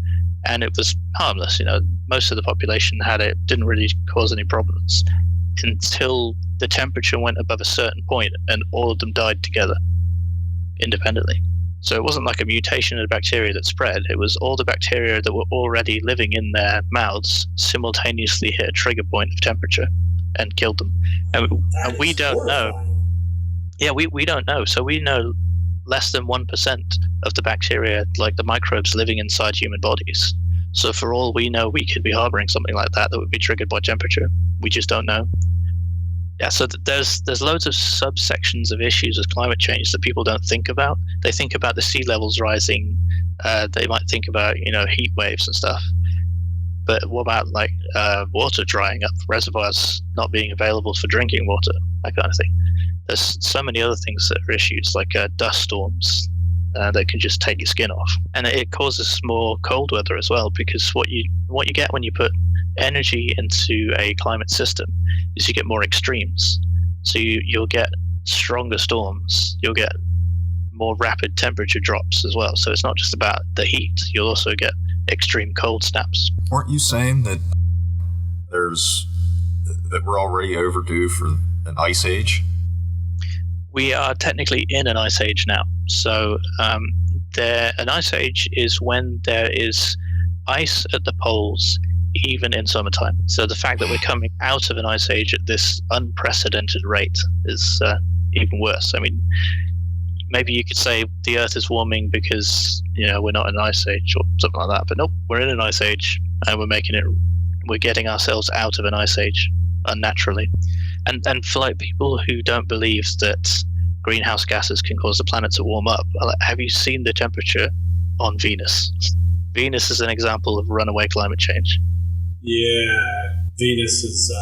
and it was harmless. You know, most of the population had it, didn't really cause any problems until the temperature went above a certain point, and all of them died together, independently. So it wasn't like a mutation of the bacteria that spread. It was all the bacteria that were already living in their mouths simultaneously hit a trigger point of temperature and killed them. And we don't know. Yeah, we don't know. So we know less than 1% of the bacteria, like the microbes living inside human bodies. So for all we know, we could be harboring something like that would be triggered by temperature. We just don't know. Yeah, so there's loads of subsections of issues with climate change that people don't think about. They think about the sea levels rising. They might think about, heat waves and stuff. But what about like water drying up, reservoirs not being available for drinking water, that kind of thing? There's so many other things that are issues, like dust storms that can just take your skin off, and it causes more cold weather as well. Because what you get when you put energy into a climate system is you get more extremes. So you'll get stronger storms. You'll get more rapid temperature drops as well. So it's not just about the heat. You'll also get extreme cold snaps. Weren't you saying that we're already overdue for an ice age? We are technically in an ice age now. So an ice age is when there is ice at the poles, even in summertime. So the fact that we're coming out of an ice age at this unprecedented rate is even worse. I mean, maybe you could say the Earth is warming because we're not in an ice age or something like that. But nope, we're in an ice age, and we're getting ourselves out of an ice age unnaturally. And for like people who don't believe that greenhouse gases can cause the planet to warm up, have you seen the temperature on Venus? Venus is an example of runaway climate change. Yeah, Venus is,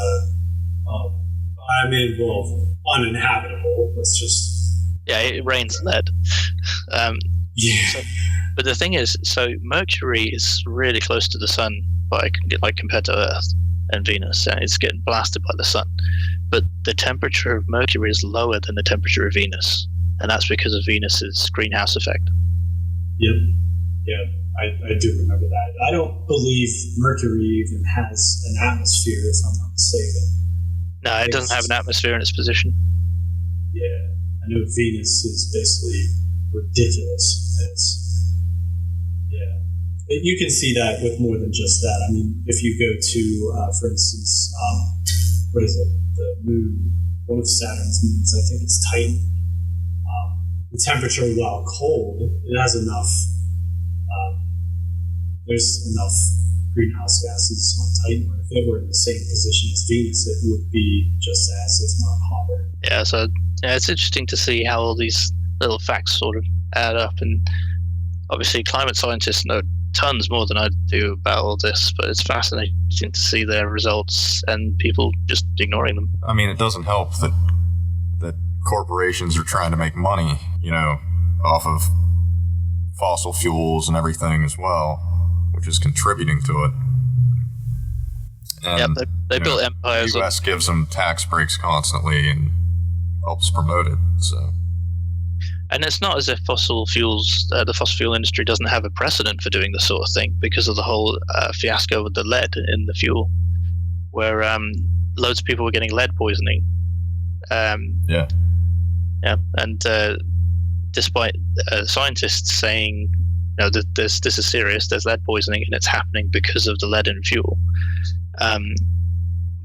uninhabitable. Let's just... Yeah, it rains lead. Yeah. But the thing is, so Mercury is really close to the sun compared to Earth and Venus, and it's getting blasted by the sun. But the temperature of Mercury is lower than the temperature of Venus, and that's because of Venus's greenhouse effect. Yep. Yeah, I do remember that. I don't believe Mercury even has an atmosphere, if I'm not mistaken. No, it doesn't have an atmosphere in its position. Yeah, I know Venus is basically ridiculous. You can see that with more than just that. I mean, if you go to, for instance, what is it? The moon, one of Saturn's moons, I think it's Titan. The temperature, while cold, it has enough. There's enough greenhouse gases on Titan, where if it were in the same position as Venus, it would be just as, if not hotter. Yeah, so it's interesting to see how all these little facts sort of add up. And obviously, climate scientists know tons more than I do about all this, but it's fascinating to see their results and people just ignoring them. I mean, it doesn't help that corporations are trying to make money, off of fossil fuels and everything as well, which is contributing to it. And they built empires. The U.S. gives them tax breaks constantly and helps promote it. So, and it's not as if fossil fuels, the fossil fuel industry doesn't have a precedent for doing this sort of thing because of the whole fiasco with the lead in the fuel, where loads of people were getting lead poisoning. Yeah, and despite scientists saying, that this is serious, there's lead poisoning, and it's happening because of the lead in fuel.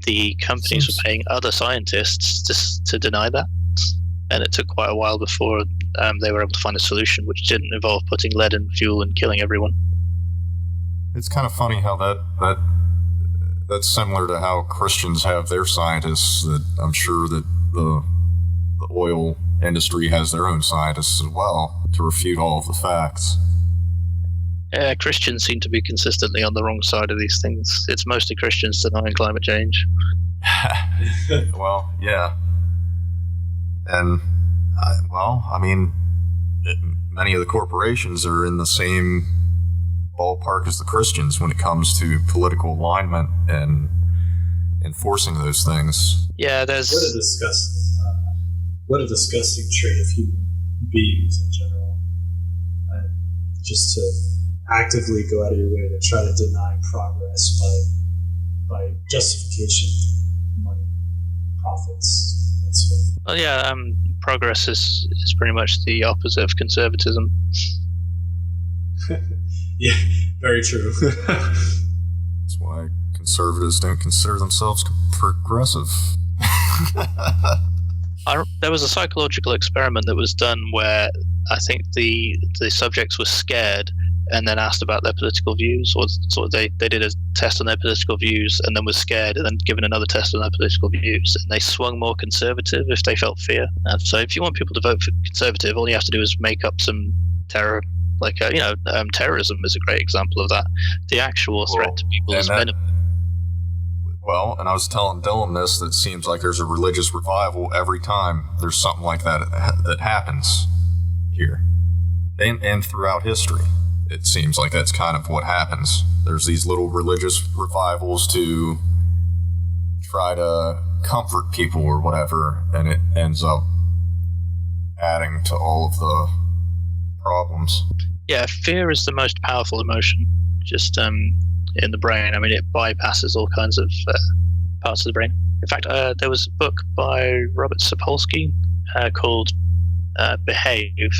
The companies were paying other scientists to deny that, and it took quite a while before they were able to find a solution which didn't involve putting lead in fuel and killing everyone. It's kind of funny how that's similar to how Christians have their scientists. That I'm sure that the oil industry has their own scientists as well to refute all of the facts. Yeah, Christians seem to be consistently on the wrong side of these things. It's mostly Christians denying climate change. Well, yeah. And, many of the corporations are in the same ballpark as the Christians when it comes to political alignment and enforcing those things. Yeah, there's... What a disgusting trait of human beings in general. Just to actively go out of your way to try to deny progress by justification, money, profits, that sort of thing. Well, yeah, progress is pretty much the opposite of conservatism. Yeah, very true. That's why conservatives don't consider themselves progressive. There was a psychological experiment that was done where I think the subjects were scared and then asked about their political views, or sort of they did a test on their political views and then was scared and then given another test on their political views, and they swung more conservative if they felt fear. And so if you want people to vote for conservative, all you have to do is make up some terror, like terrorism is a great example of that. The actual threat to people is minimal. Well, and I was telling Dylan this, that it seems like there's a religious revival every time there's something like that happens here. And throughout history, it seems like that's kind of what happens. There's these little religious revivals to try to comfort people or whatever, and it ends up adding to all of the problems. Yeah, fear is the most powerful emotion. Just in the brain. I mean, it bypasses all kinds of parts of the brain. In fact, there was a book by Robert Sapolsky called Behave,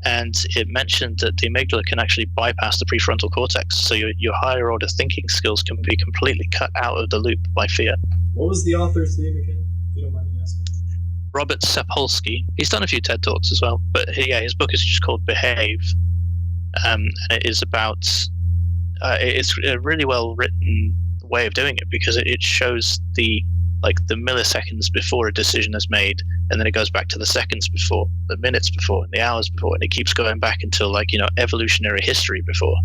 and it mentioned that the amygdala can actually bypass the prefrontal cortex, so your higher order thinking skills can be completely cut out of the loop by fear. What was the author's name again, if you don't mind me asking? Robert Sapolsky. He's done a few TED Talks as well, but his book is just called Behave, and it is about it's a really well written way of doing it, because it shows the milliseconds before a decision is made, and then it goes back to the seconds before, the minutes before, and the hours before, and it keeps going back until evolutionary history before,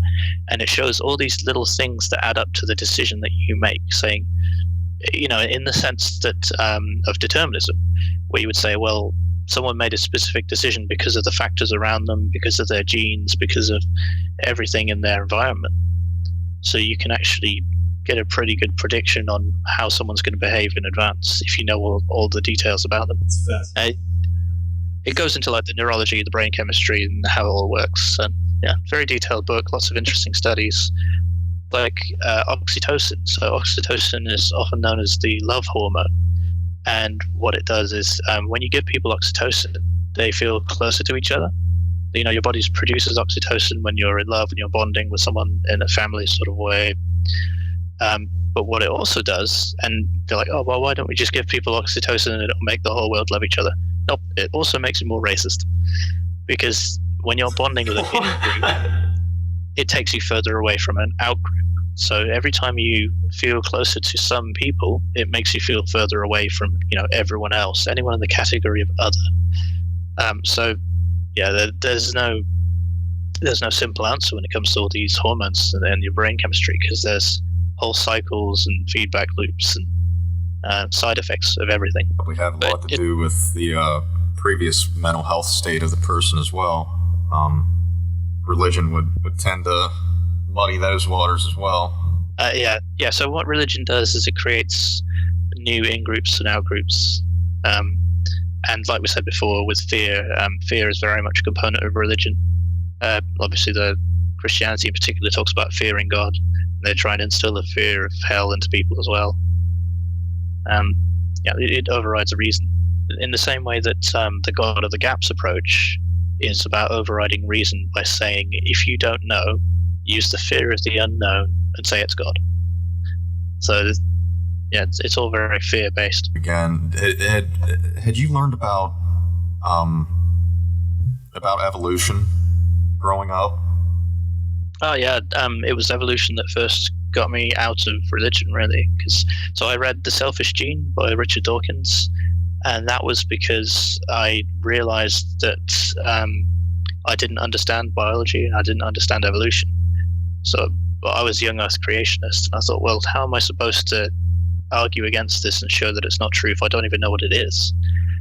and it shows all these little things that add up to the decision that you make, saying, in the sense that of determinism, where you would say, well, someone made a specific decision because of the factors around them, because of their genes, because of everything in their environment. So you can actually get a pretty good prediction on how someone's going to behave in advance if you know all the details about them. It goes into the neurology, the brain chemistry, and how it all works. And yeah, very detailed book, lots of interesting studies. Like oxytocin. So oxytocin is often known as the love hormone. And what it does is when you give people oxytocin, they feel closer to each other. Your body produces oxytocin when you're in love and you're bonding with someone in a family sort of way. But what it also does, and they're like, oh, well, why don't we just give people oxytocin and it'll make the whole world love each other? Nope, it also makes you more racist. Because when you're bonding with an in-group, it takes you further away from an out-group. So every time you feel closer to some people, it makes you feel further away from, everyone else, anyone in the category of other. Yeah, there's no simple answer when it comes to all these hormones and your brain chemistry, because there's whole cycles and feedback loops and side effects of everything. We have a lot to do with the previous mental health state of the person as well. Religion would tend to muddy those waters as well. Yeah. So what religion does is it creates new in-groups and out-groups. And like we said before, with fear, fear is very much a component of religion. Obviously, the Christianity in particular talks about fearing God. They're trying to instill a fear of hell into people as well. It overrides a reason. In the same way that the God of the Gaps approach is about overriding reason by saying, if you don't know, use the fear of the unknown and say it's God. So, it's all very fear-based. Again, had you learned about evolution growing up? Oh yeah, it was evolution that first got me out of religion, really. So I read The Selfish Gene by Richard Dawkins, and that was because I realized that I didn't understand biology, I didn't understand evolution. So I was a young Earth creationist, and I thought, well, how am I supposed to argue against this and show that it's not true if I don't even know what it is?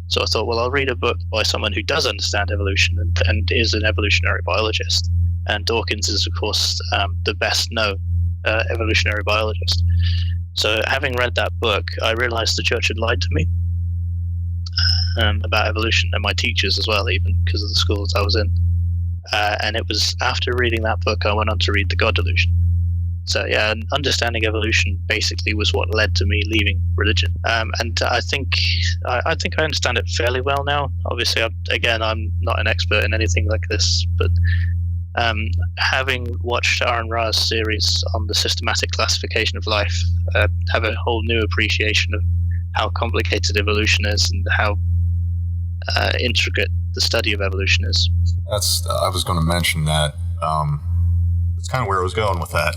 So I thought, well, I'll read a book by someone who does understand evolution and is an evolutionary biologist. And Dawkins is, of course, the best known evolutionary biologist. So having read that book, I realized the church had lied to me about evolution, and my teachers as well, even because of the schools I was in. And it was after reading that book I went on to read The God Delusion. So yeah, understanding evolution basically was what led to me leaving religion. And I think I understand it fairly well now. Obviously, I'm not an expert in anything like this, but having watched Aaron Ra's series on the systematic classification of life, have a whole new appreciation of how complicated evolution is and how intricate the study of evolution is. I was going to mention that. It's kind of where I was going with that.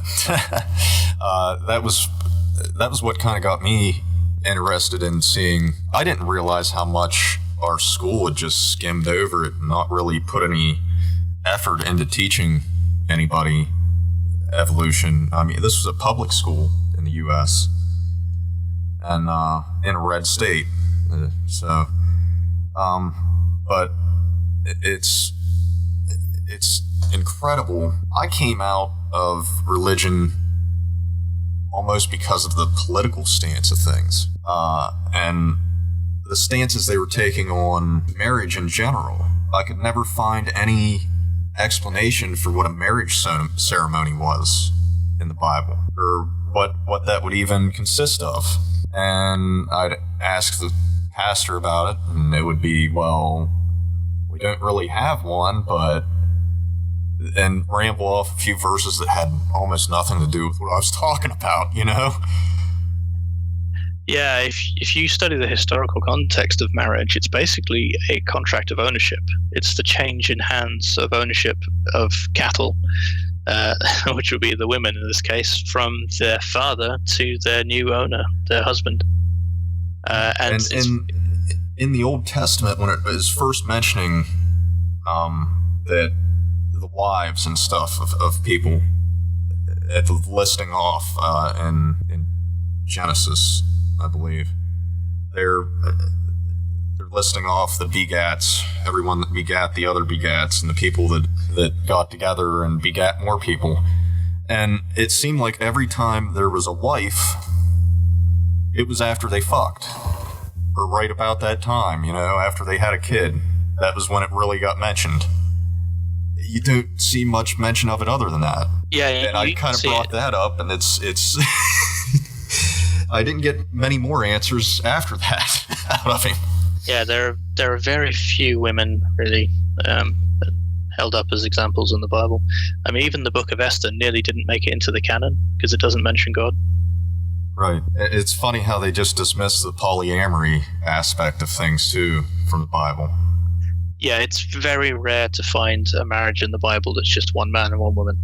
That was what kind of got me interested in seeing. I didn't realize how much our school had just skimmed over it and not really put any effort into teaching anybody evolution. I mean, this was a public school in the U.S. and in a red state. But it's incredible. I came out of religion almost because of the political stance of things, and the stances they were taking on marriage in general. I could never find any explanation for what a marriage ceremony was in the Bible, or what that would even consist of. And I'd ask the pastor about it, and it would be, well, we don't really have one, and ramble off a few verses that had almost nothing to do with what I was talking about, you know? Yeah, if you study the historical context of marriage, it's basically a contract of ownership. It's the change in hands of ownership of cattle, which would be the women in this case, from their father to their new owner, their husband. And in the Old Testament, when it was first mentioning that the wives and stuff of people, at the listing off in Genesis, I believe, they're listing off the begats, everyone that begat the other begats, and the people that got together and begat more people. And it seemed like every time there was a wife, it was after they fucked, or right about that time, you know, after they had a kid. That was when it really got mentioned. You don't see much mention of it other than that. Yeah, and I kind of brought that up, and it's I didn't get many more answers after that out of him. Yeah, there are very few women really held up as examples in the Bible. I mean, even the Book of Esther nearly didn't make it into the canon because it doesn't mention God. Right. It's funny how they just dismiss the polyamory aspect of things too from the Bible. Yeah, it's very rare to find a marriage in the Bible that's just one man and one woman.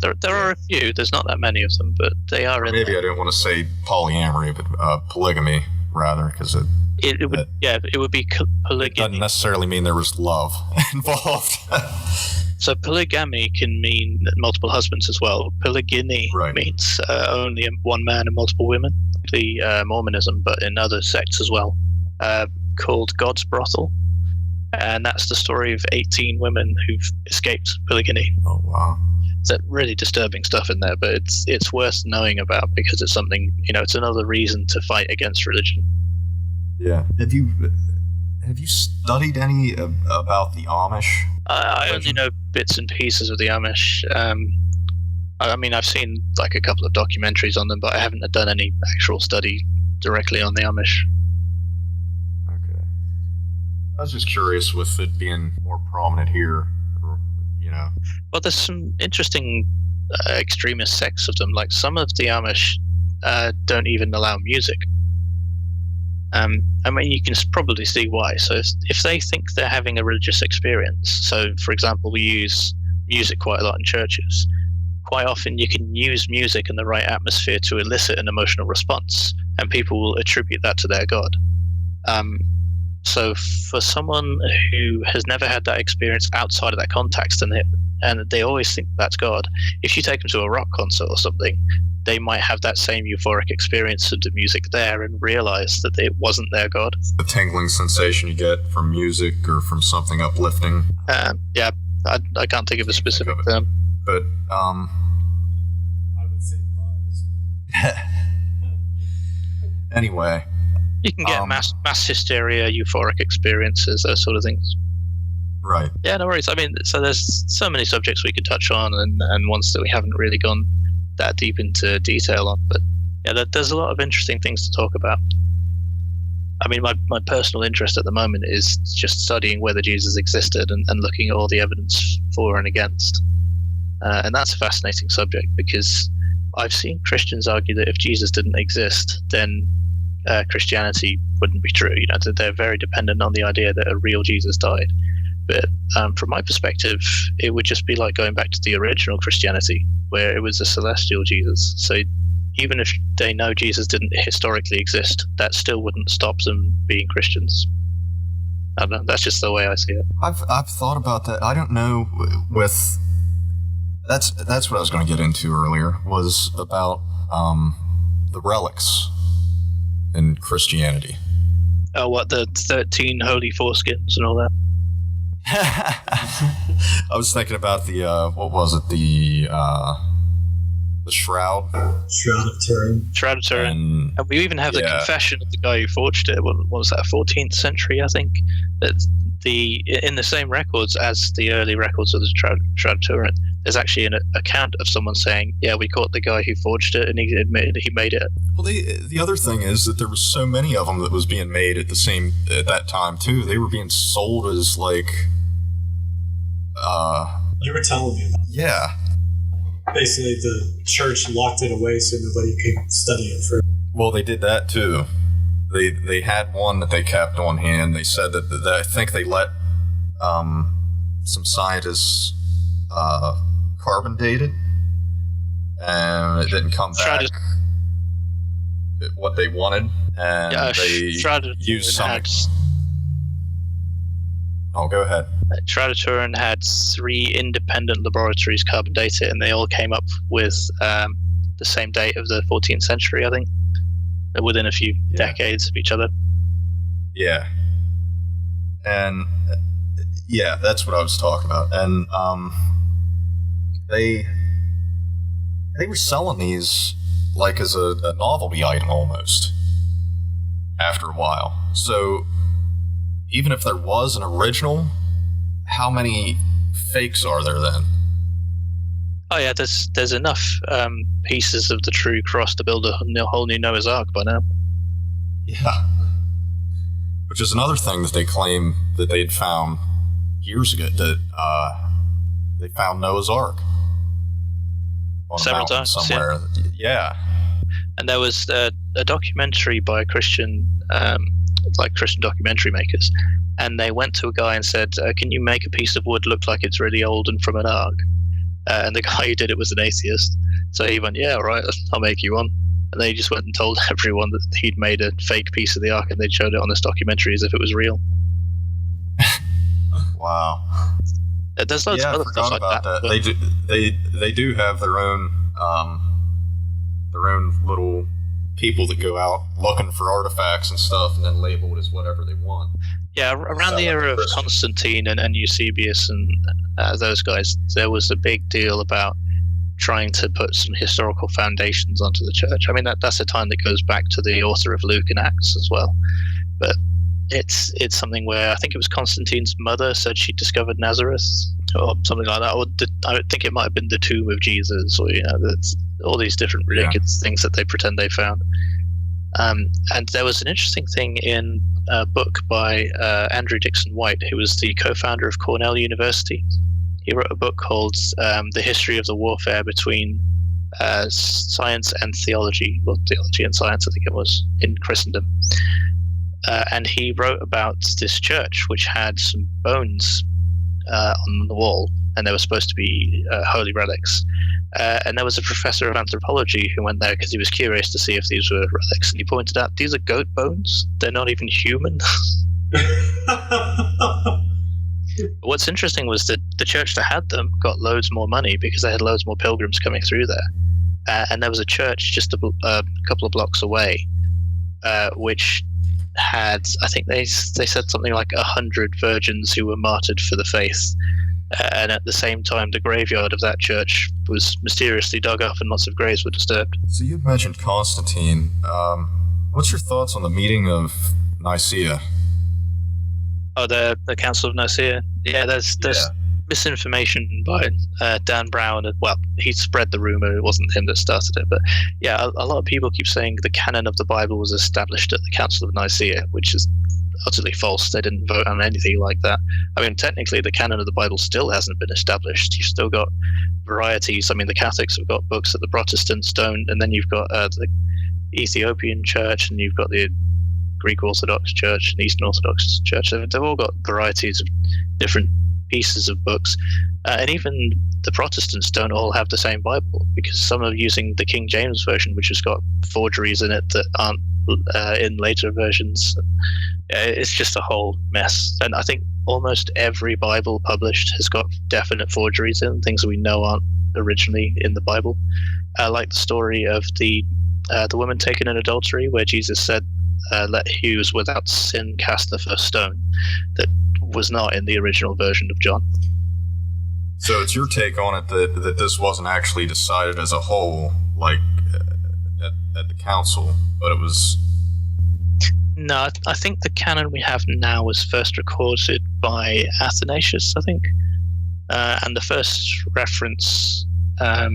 There are a few. There's not that many of them, but they are in maybe there. I didn't want to say polyamory, but polygamy rather, because it would be polygamy. It doesn't necessarily mean there was love involved. So polygamy can mean multiple husbands as well. Polygyny means only one man and multiple women. The Mormonism, but in other sects as well, called God's Brothel. And that's the story of 18 women who've escaped polygamy. Oh, wow. really disturbing stuff in there, but it's worth knowing about because it's something, it's another reason to fight against religion. Yeah. Have you studied any about the Amish? I only know bits and pieces of the Amish. I've seen like a couple of documentaries on them, but I haven't done any actual study directly on the Amish. Okay. I was just curious with it being more prominent here, Well, there's some interesting extremist sects of them. Like some of the Amish don't even allow music. You can probably see why. So if they think they're having a religious experience, so for example, we use music quite a lot in churches. Quite often you can use music in the right atmosphere to elicit an emotional response, and people will attribute that to their God. So for someone who has never had that experience outside of that context, and they always think that's God, if you take them to a rock concert or something, they might have that same euphoric experience of the music there and realize that it wasn't their God. The tingling sensation you get from music or from something uplifting. I can't think of a specific term. But, I would say buzz. Anyway. You can get mass hysteria, euphoric experiences, those sort of things. Right. Yeah, no worries. So there's so many subjects we could touch on and ones that we haven't really gone that deep into detail on. But yeah, there's a lot of interesting things to talk about. My personal interest at the moment is just studying whether Jesus existed and looking at all the evidence for and against. And that's a fascinating subject because I've seen Christians argue that if Jesus didn't exist, then Christianity wouldn't be true. They're very dependent on the idea that a real Jesus died. But from my perspective, it would just be like going back to the original Christianity, where it was a celestial Jesus. So even if they know Jesus didn't historically exist, that still wouldn't stop them being Christians. I don't know. That's just the way I see it. I've thought about that. I don't know. That's what I was going to get into earlier. Was about the relics in Christianity. Oh, what, the 13 holy foreskins and all that? I was thinking about the what was it, the shroud of Turin. Shroud of Turin. And we even have the confession of the guy who forged it. What was that, 14th century, I think? That in the same records as the early records of the Shroud of Turin, there's actually an account of someone saying, yeah, we caught the guy who forged it and he admitted he made it. Well, the other thing is that there was so many of them that was being made at that time too. They were being sold as like you were telling me about. Yeah. Basically, the church locked it away so nobody could study it further. Well, they did that too. They had one that they kept on hand. They said that I think they let some scientists carbon date it, and it didn't come back what they wanted, and they used something. Oh, go ahead. Shroud of Turin had 3 independent laboratories carbon date it, and they all came up with the same date of the 14th century, I think, within a few decades of each other. Yeah. And yeah, that's what I was talking about. And they were selling these like as a novelty item almost after a while. So even if there was an original, how many fakes are there then? Oh yeah, there's enough pieces of the true cross to build a whole new Noah's Ark by now. Yeah. Which is another thing that they claim that they had found years ago, that they found Noah's Ark on several times somewhere. Yeah. And there was a documentary by Christian documentary makers, and they went to a guy and said, can you make a piece of wood look like it's really old and from an ark? And the guy who did it was an atheist. So he went, yeah, all right, I'll make you one. And they just went and told everyone that he'd made a fake piece of the ark, and they showed it on this documentary as if it was real. Wow. There's loads of other stuff like that. They do have their own little people that go out looking for artifacts and stuff, and then label it as whatever they want. Yeah, around the era of Constantine and Eusebius and those guys, there was a big deal about trying to put some historical foundations onto the church. I mean, that's a time that goes back to the author of Luke and Acts as well. But it's something where I think it was Constantine's mother said she discovered Nazareth or something like that. Or I think it might have been the tomb of Jesus, or that's all these different ridiculous things that they pretend they found. And there was an interesting thing in a book by Andrew Dixon White, who was the co-founder of Cornell University. He wrote a book called The History of the Warfare Between Science and Theology, or Theology and Science, I think it was, in Christendom. And he wrote about this church, which had some bones on the wall, and they were supposed to be holy relics. And there was a professor of anthropology who went there because he was curious to see if these were relics. And he pointed out, these are goat bones. They're not even human. What's interesting was that the church that had them got loads more money because they had loads more pilgrims coming through there. And there was a church just a couple of blocks away, which had, I think they said something like 100 virgins who were martyred for the faith. And at the same time, the graveyard of that church was mysteriously dug up and lots of graves were disturbed. So you mentioned Constantine. What's your thoughts on the meeting of Nicaea? Oh, the Council of Nicaea. Yeah, there's misinformation by Dan Brown. Well, he spread the rumor. It wasn't him that started it, but yeah, a lot of people keep saying the canon of the Bible was established at the Council of Nicaea, which is utterly false. They didn't vote on anything like that. I mean, technically, the canon of the Bible still hasn't been established. You've still got varieties. I mean, the Catholics have got books that the Protestants don't, and then you've got the Ethiopian Church, and you've got the Greek Orthodox Church and Eastern Orthodox Church. They've all got varieties of different pieces of books, and even the Protestants don't all have the same Bible, because some are using the King James Version, which has got forgeries in it that aren't in later versions. It's just a whole mess, and I think almost every Bible published has got definite forgeries in, things that we know aren't originally in the Bible, like the story of the woman taken in adultery, where Jesus said, let he who's without sin cast the first stone. That was not in the original version of John. So it's your take on it that this wasn't actually decided as a whole, like at the council, but it was... No, I think the canon we have now was first recorded by Athanasius, I think. And the first reference, I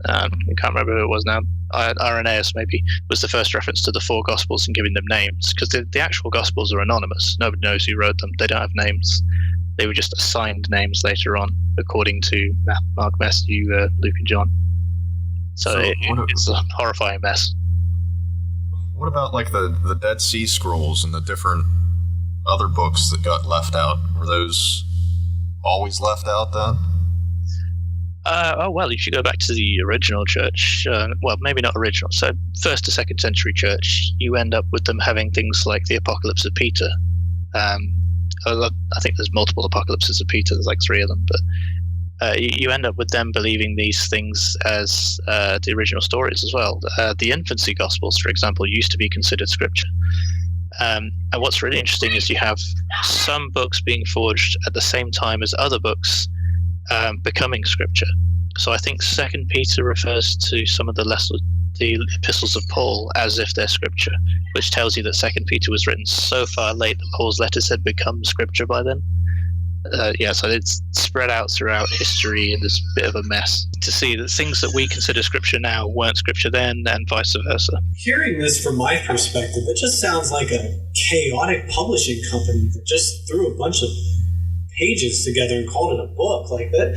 can't remember who it was now, Irenaeus maybe, was the first reference to the four Gospels and giving them names, because the actual Gospels are anonymous. Nobody knows who wrote them. They don't have names. They were just assigned names later on, according to Mark, Matthew, Luke, and John. So it's a horrifying mess. What about like the Dead Sea Scrolls and the different other books that got left out? Were those always left out then? Well, if you go back to the original church, well, maybe not original, so 1st to 2nd century church, you end up with them having things like the Apocalypse of Peter. I think there's multiple Apocalypses of Peter, there's like 3 of them, but you end up with them believing these things as the original stories as well. The infancy Gospels, for example, used to be considered scripture. And what's really interesting is you have some books being forged at the same time as other books becoming scripture. So I think 2nd Peter refers to some of the epistles of Paul as if they're scripture, which tells you that 2nd Peter was written so far late that Paul's letters had become scripture by then. So it's spread out throughout history in this bit of a mess to see that things that we consider scripture now weren't scripture then, and vice versa. Hearing this from my perspective, it just sounds like a chaotic publishing company that just threw a bunch of pages together and called it a book like that.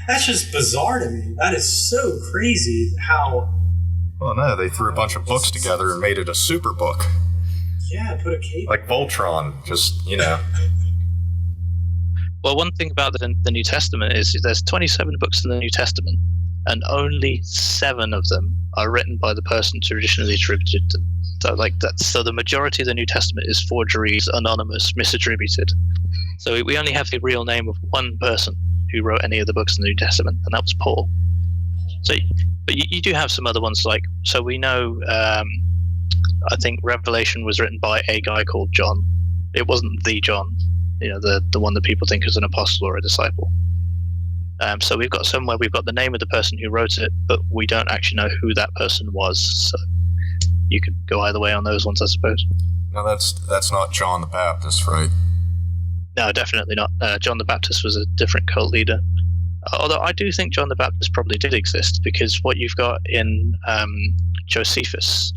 That's just bizarre to me. That is so crazy how... Well, no, they threw a bunch of books together and made it a super book. Yeah, put a cape. Like Voltron, just, Well, one thing about the New Testament is there's 27 books in the New Testament, and only 7 of them are written by the person traditionally attributed to. So the majority of the New Testament is forgeries, anonymous, misattributed. So we only have the real name of one person who wrote any of the books in the New Testament, and that was Paul. So, but you do have some other ones, like, so we know, I think Revelation was written by a guy called John. It wasn't the John, the one that people think is an apostle or a disciple. So we've got the name of the person who wrote it, but we don't actually know who that person was. So you could go either way on those ones, I suppose. Now that's not John the Baptist, right? No, definitely not. John the Baptist was a different cult leader. Although I do think John the Baptist probably did exist, because what you've got in Josephus,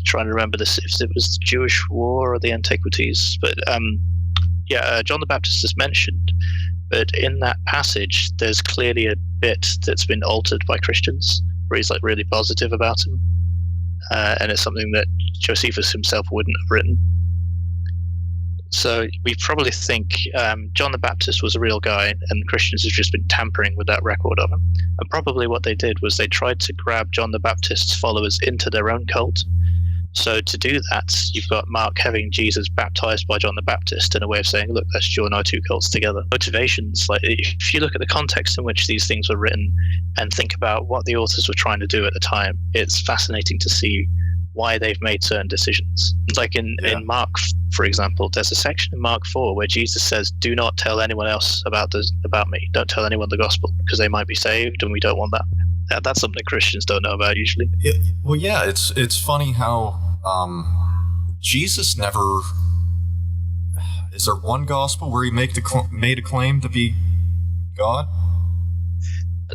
trying to remember this, if it was the Jewish War or the Antiquities, but John the Baptist is mentioned, but in that passage there's clearly a bit that's been altered by Christians where he's like really positive about him, and it's something that Josephus himself wouldn't have written. So we probably think John the Baptist was a real guy, and Christians have just been tampering with that record of him. And probably what they did was they tried to grab John the Baptist's followers into their own cult. So to do that, you've got Mark having Jesus baptized by John the Baptist in a way of saying, look, let's join our two cults together. Motivations, like if you look at the context in which these things were written and think about what the authors were trying to do at the time, it's fascinating to see why they've made certain decisions. Like in Mark, for example, there's a section in Mark 4 where Jesus says, do not tell anyone else about me. Don't tell anyone the gospel, because they might be saved, and we don't want that. That's something Christians don't know about usually. It's funny how Jesus never... Is there one gospel where he made a claim to be God?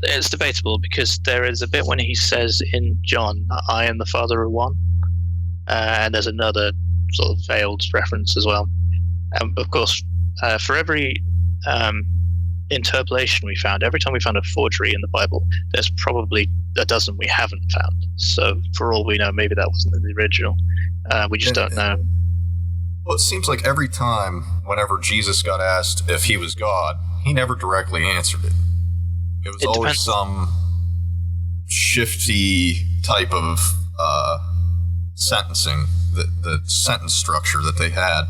It's debatable, because there is a bit when he says in John, I am the Father of one, and there's another sort of veiled reference as well. Of course, for every interpolation we found, every time we found a forgery in the Bible, there's probably a dozen we haven't found. So for all we know, maybe that wasn't in the original. We just don't know. Well, it seems like every time, whenever Jesus got asked if he was God, he never directly answered it. It was always some shifty type of sentencing, the sentence structure that they had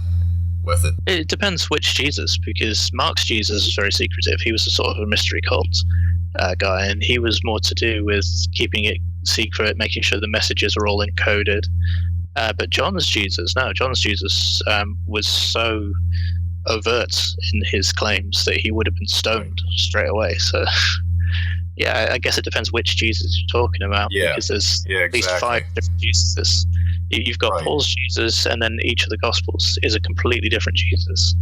with it. It depends which Jesus, because Mark's Jesus is very secretive. He was a sort of a mystery cult guy, and he was more to do with keeping it secret, making sure the messages are all encoded. But John's Jesus was so overt in his claims that he would have been stoned straight away. So yeah, I guess it depends which Jesus you're talking about, because there's at least 5 different Jesuses. You've got Paul's Jesus, and then each of the Gospels is a completely different Jesus.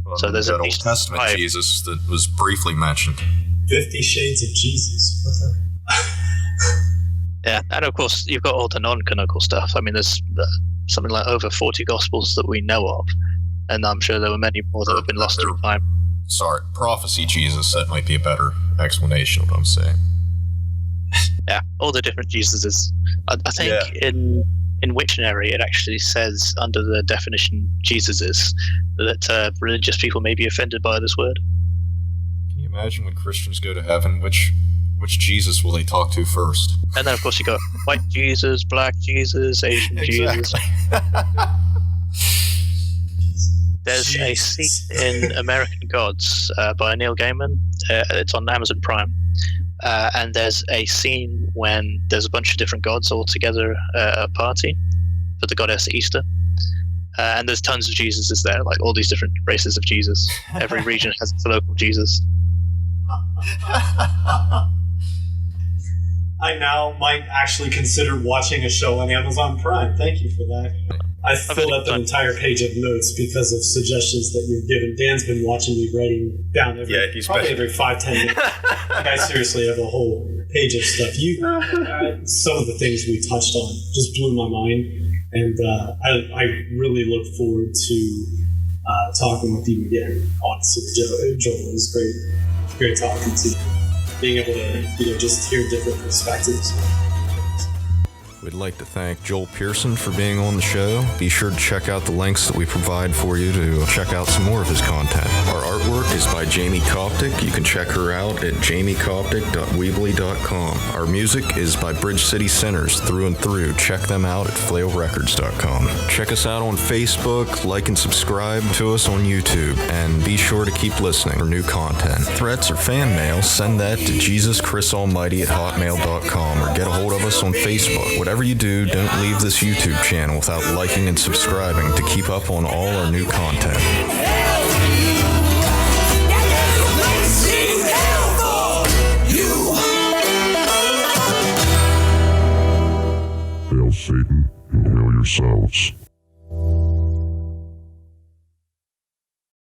Well, so there's that at least Old Testament 5. Jesus that was briefly mentioned. 50 Shades of Jesus. Yeah, and of course you've got all the non-canonical stuff. I mean, there's something like over 40 Gospels that we know of, and I'm sure there were many more that have been lost through time. Sorry, prophecy Jesus, that might be a better explanation of what I'm saying. Yeah, all the different Jesuses. I think in Missionary it actually says under the definition Jesuses that religious people may be offended by this word. Can you imagine when Christians go to heaven, which Jesus will they talk to first? And then of course you got white Jesus, black Jesus, Asian Jesus. There's a scene in American Gods by Neil Gaiman. It's on Amazon Prime. And there's a scene when there's a bunch of different gods all together at a party for the goddess Easter. And there's tons of Jesuses there, like all these different races of Jesus. Every region has its local Jesus. I now might actually consider watching a show on Amazon Prime. Thank you for that. I filled up an entire page of notes because of suggestions that you've given. Dan's been watching me writing down every 5-10 minutes. I seriously have a whole page of stuff. Some of the things we touched on just blew my mind, and I really look forward to talking with you again. Honestly, Joel, it was great talking to you. Being able to just hear different perspectives. We'd like to thank Joel Pearson for being on the show. Be sure to check out the links that we provide for you to check out some more of his content. Our artwork is by Jamie Coptic. You can check her out at jamiecoptic.weebly.com. Our music is by Bridge City Sinners through and through. Check them out at flailrecords.com. Check us out on Facebook, like and subscribe to us on YouTube, and be sure to keep listening for new content. Threats or fan mail, send that to jesuschrisalmighty@hotmail.com or get a hold of us on Facebook. Whatever you do, don't leave this YouTube channel without liking and subscribing to keep up on all our new content.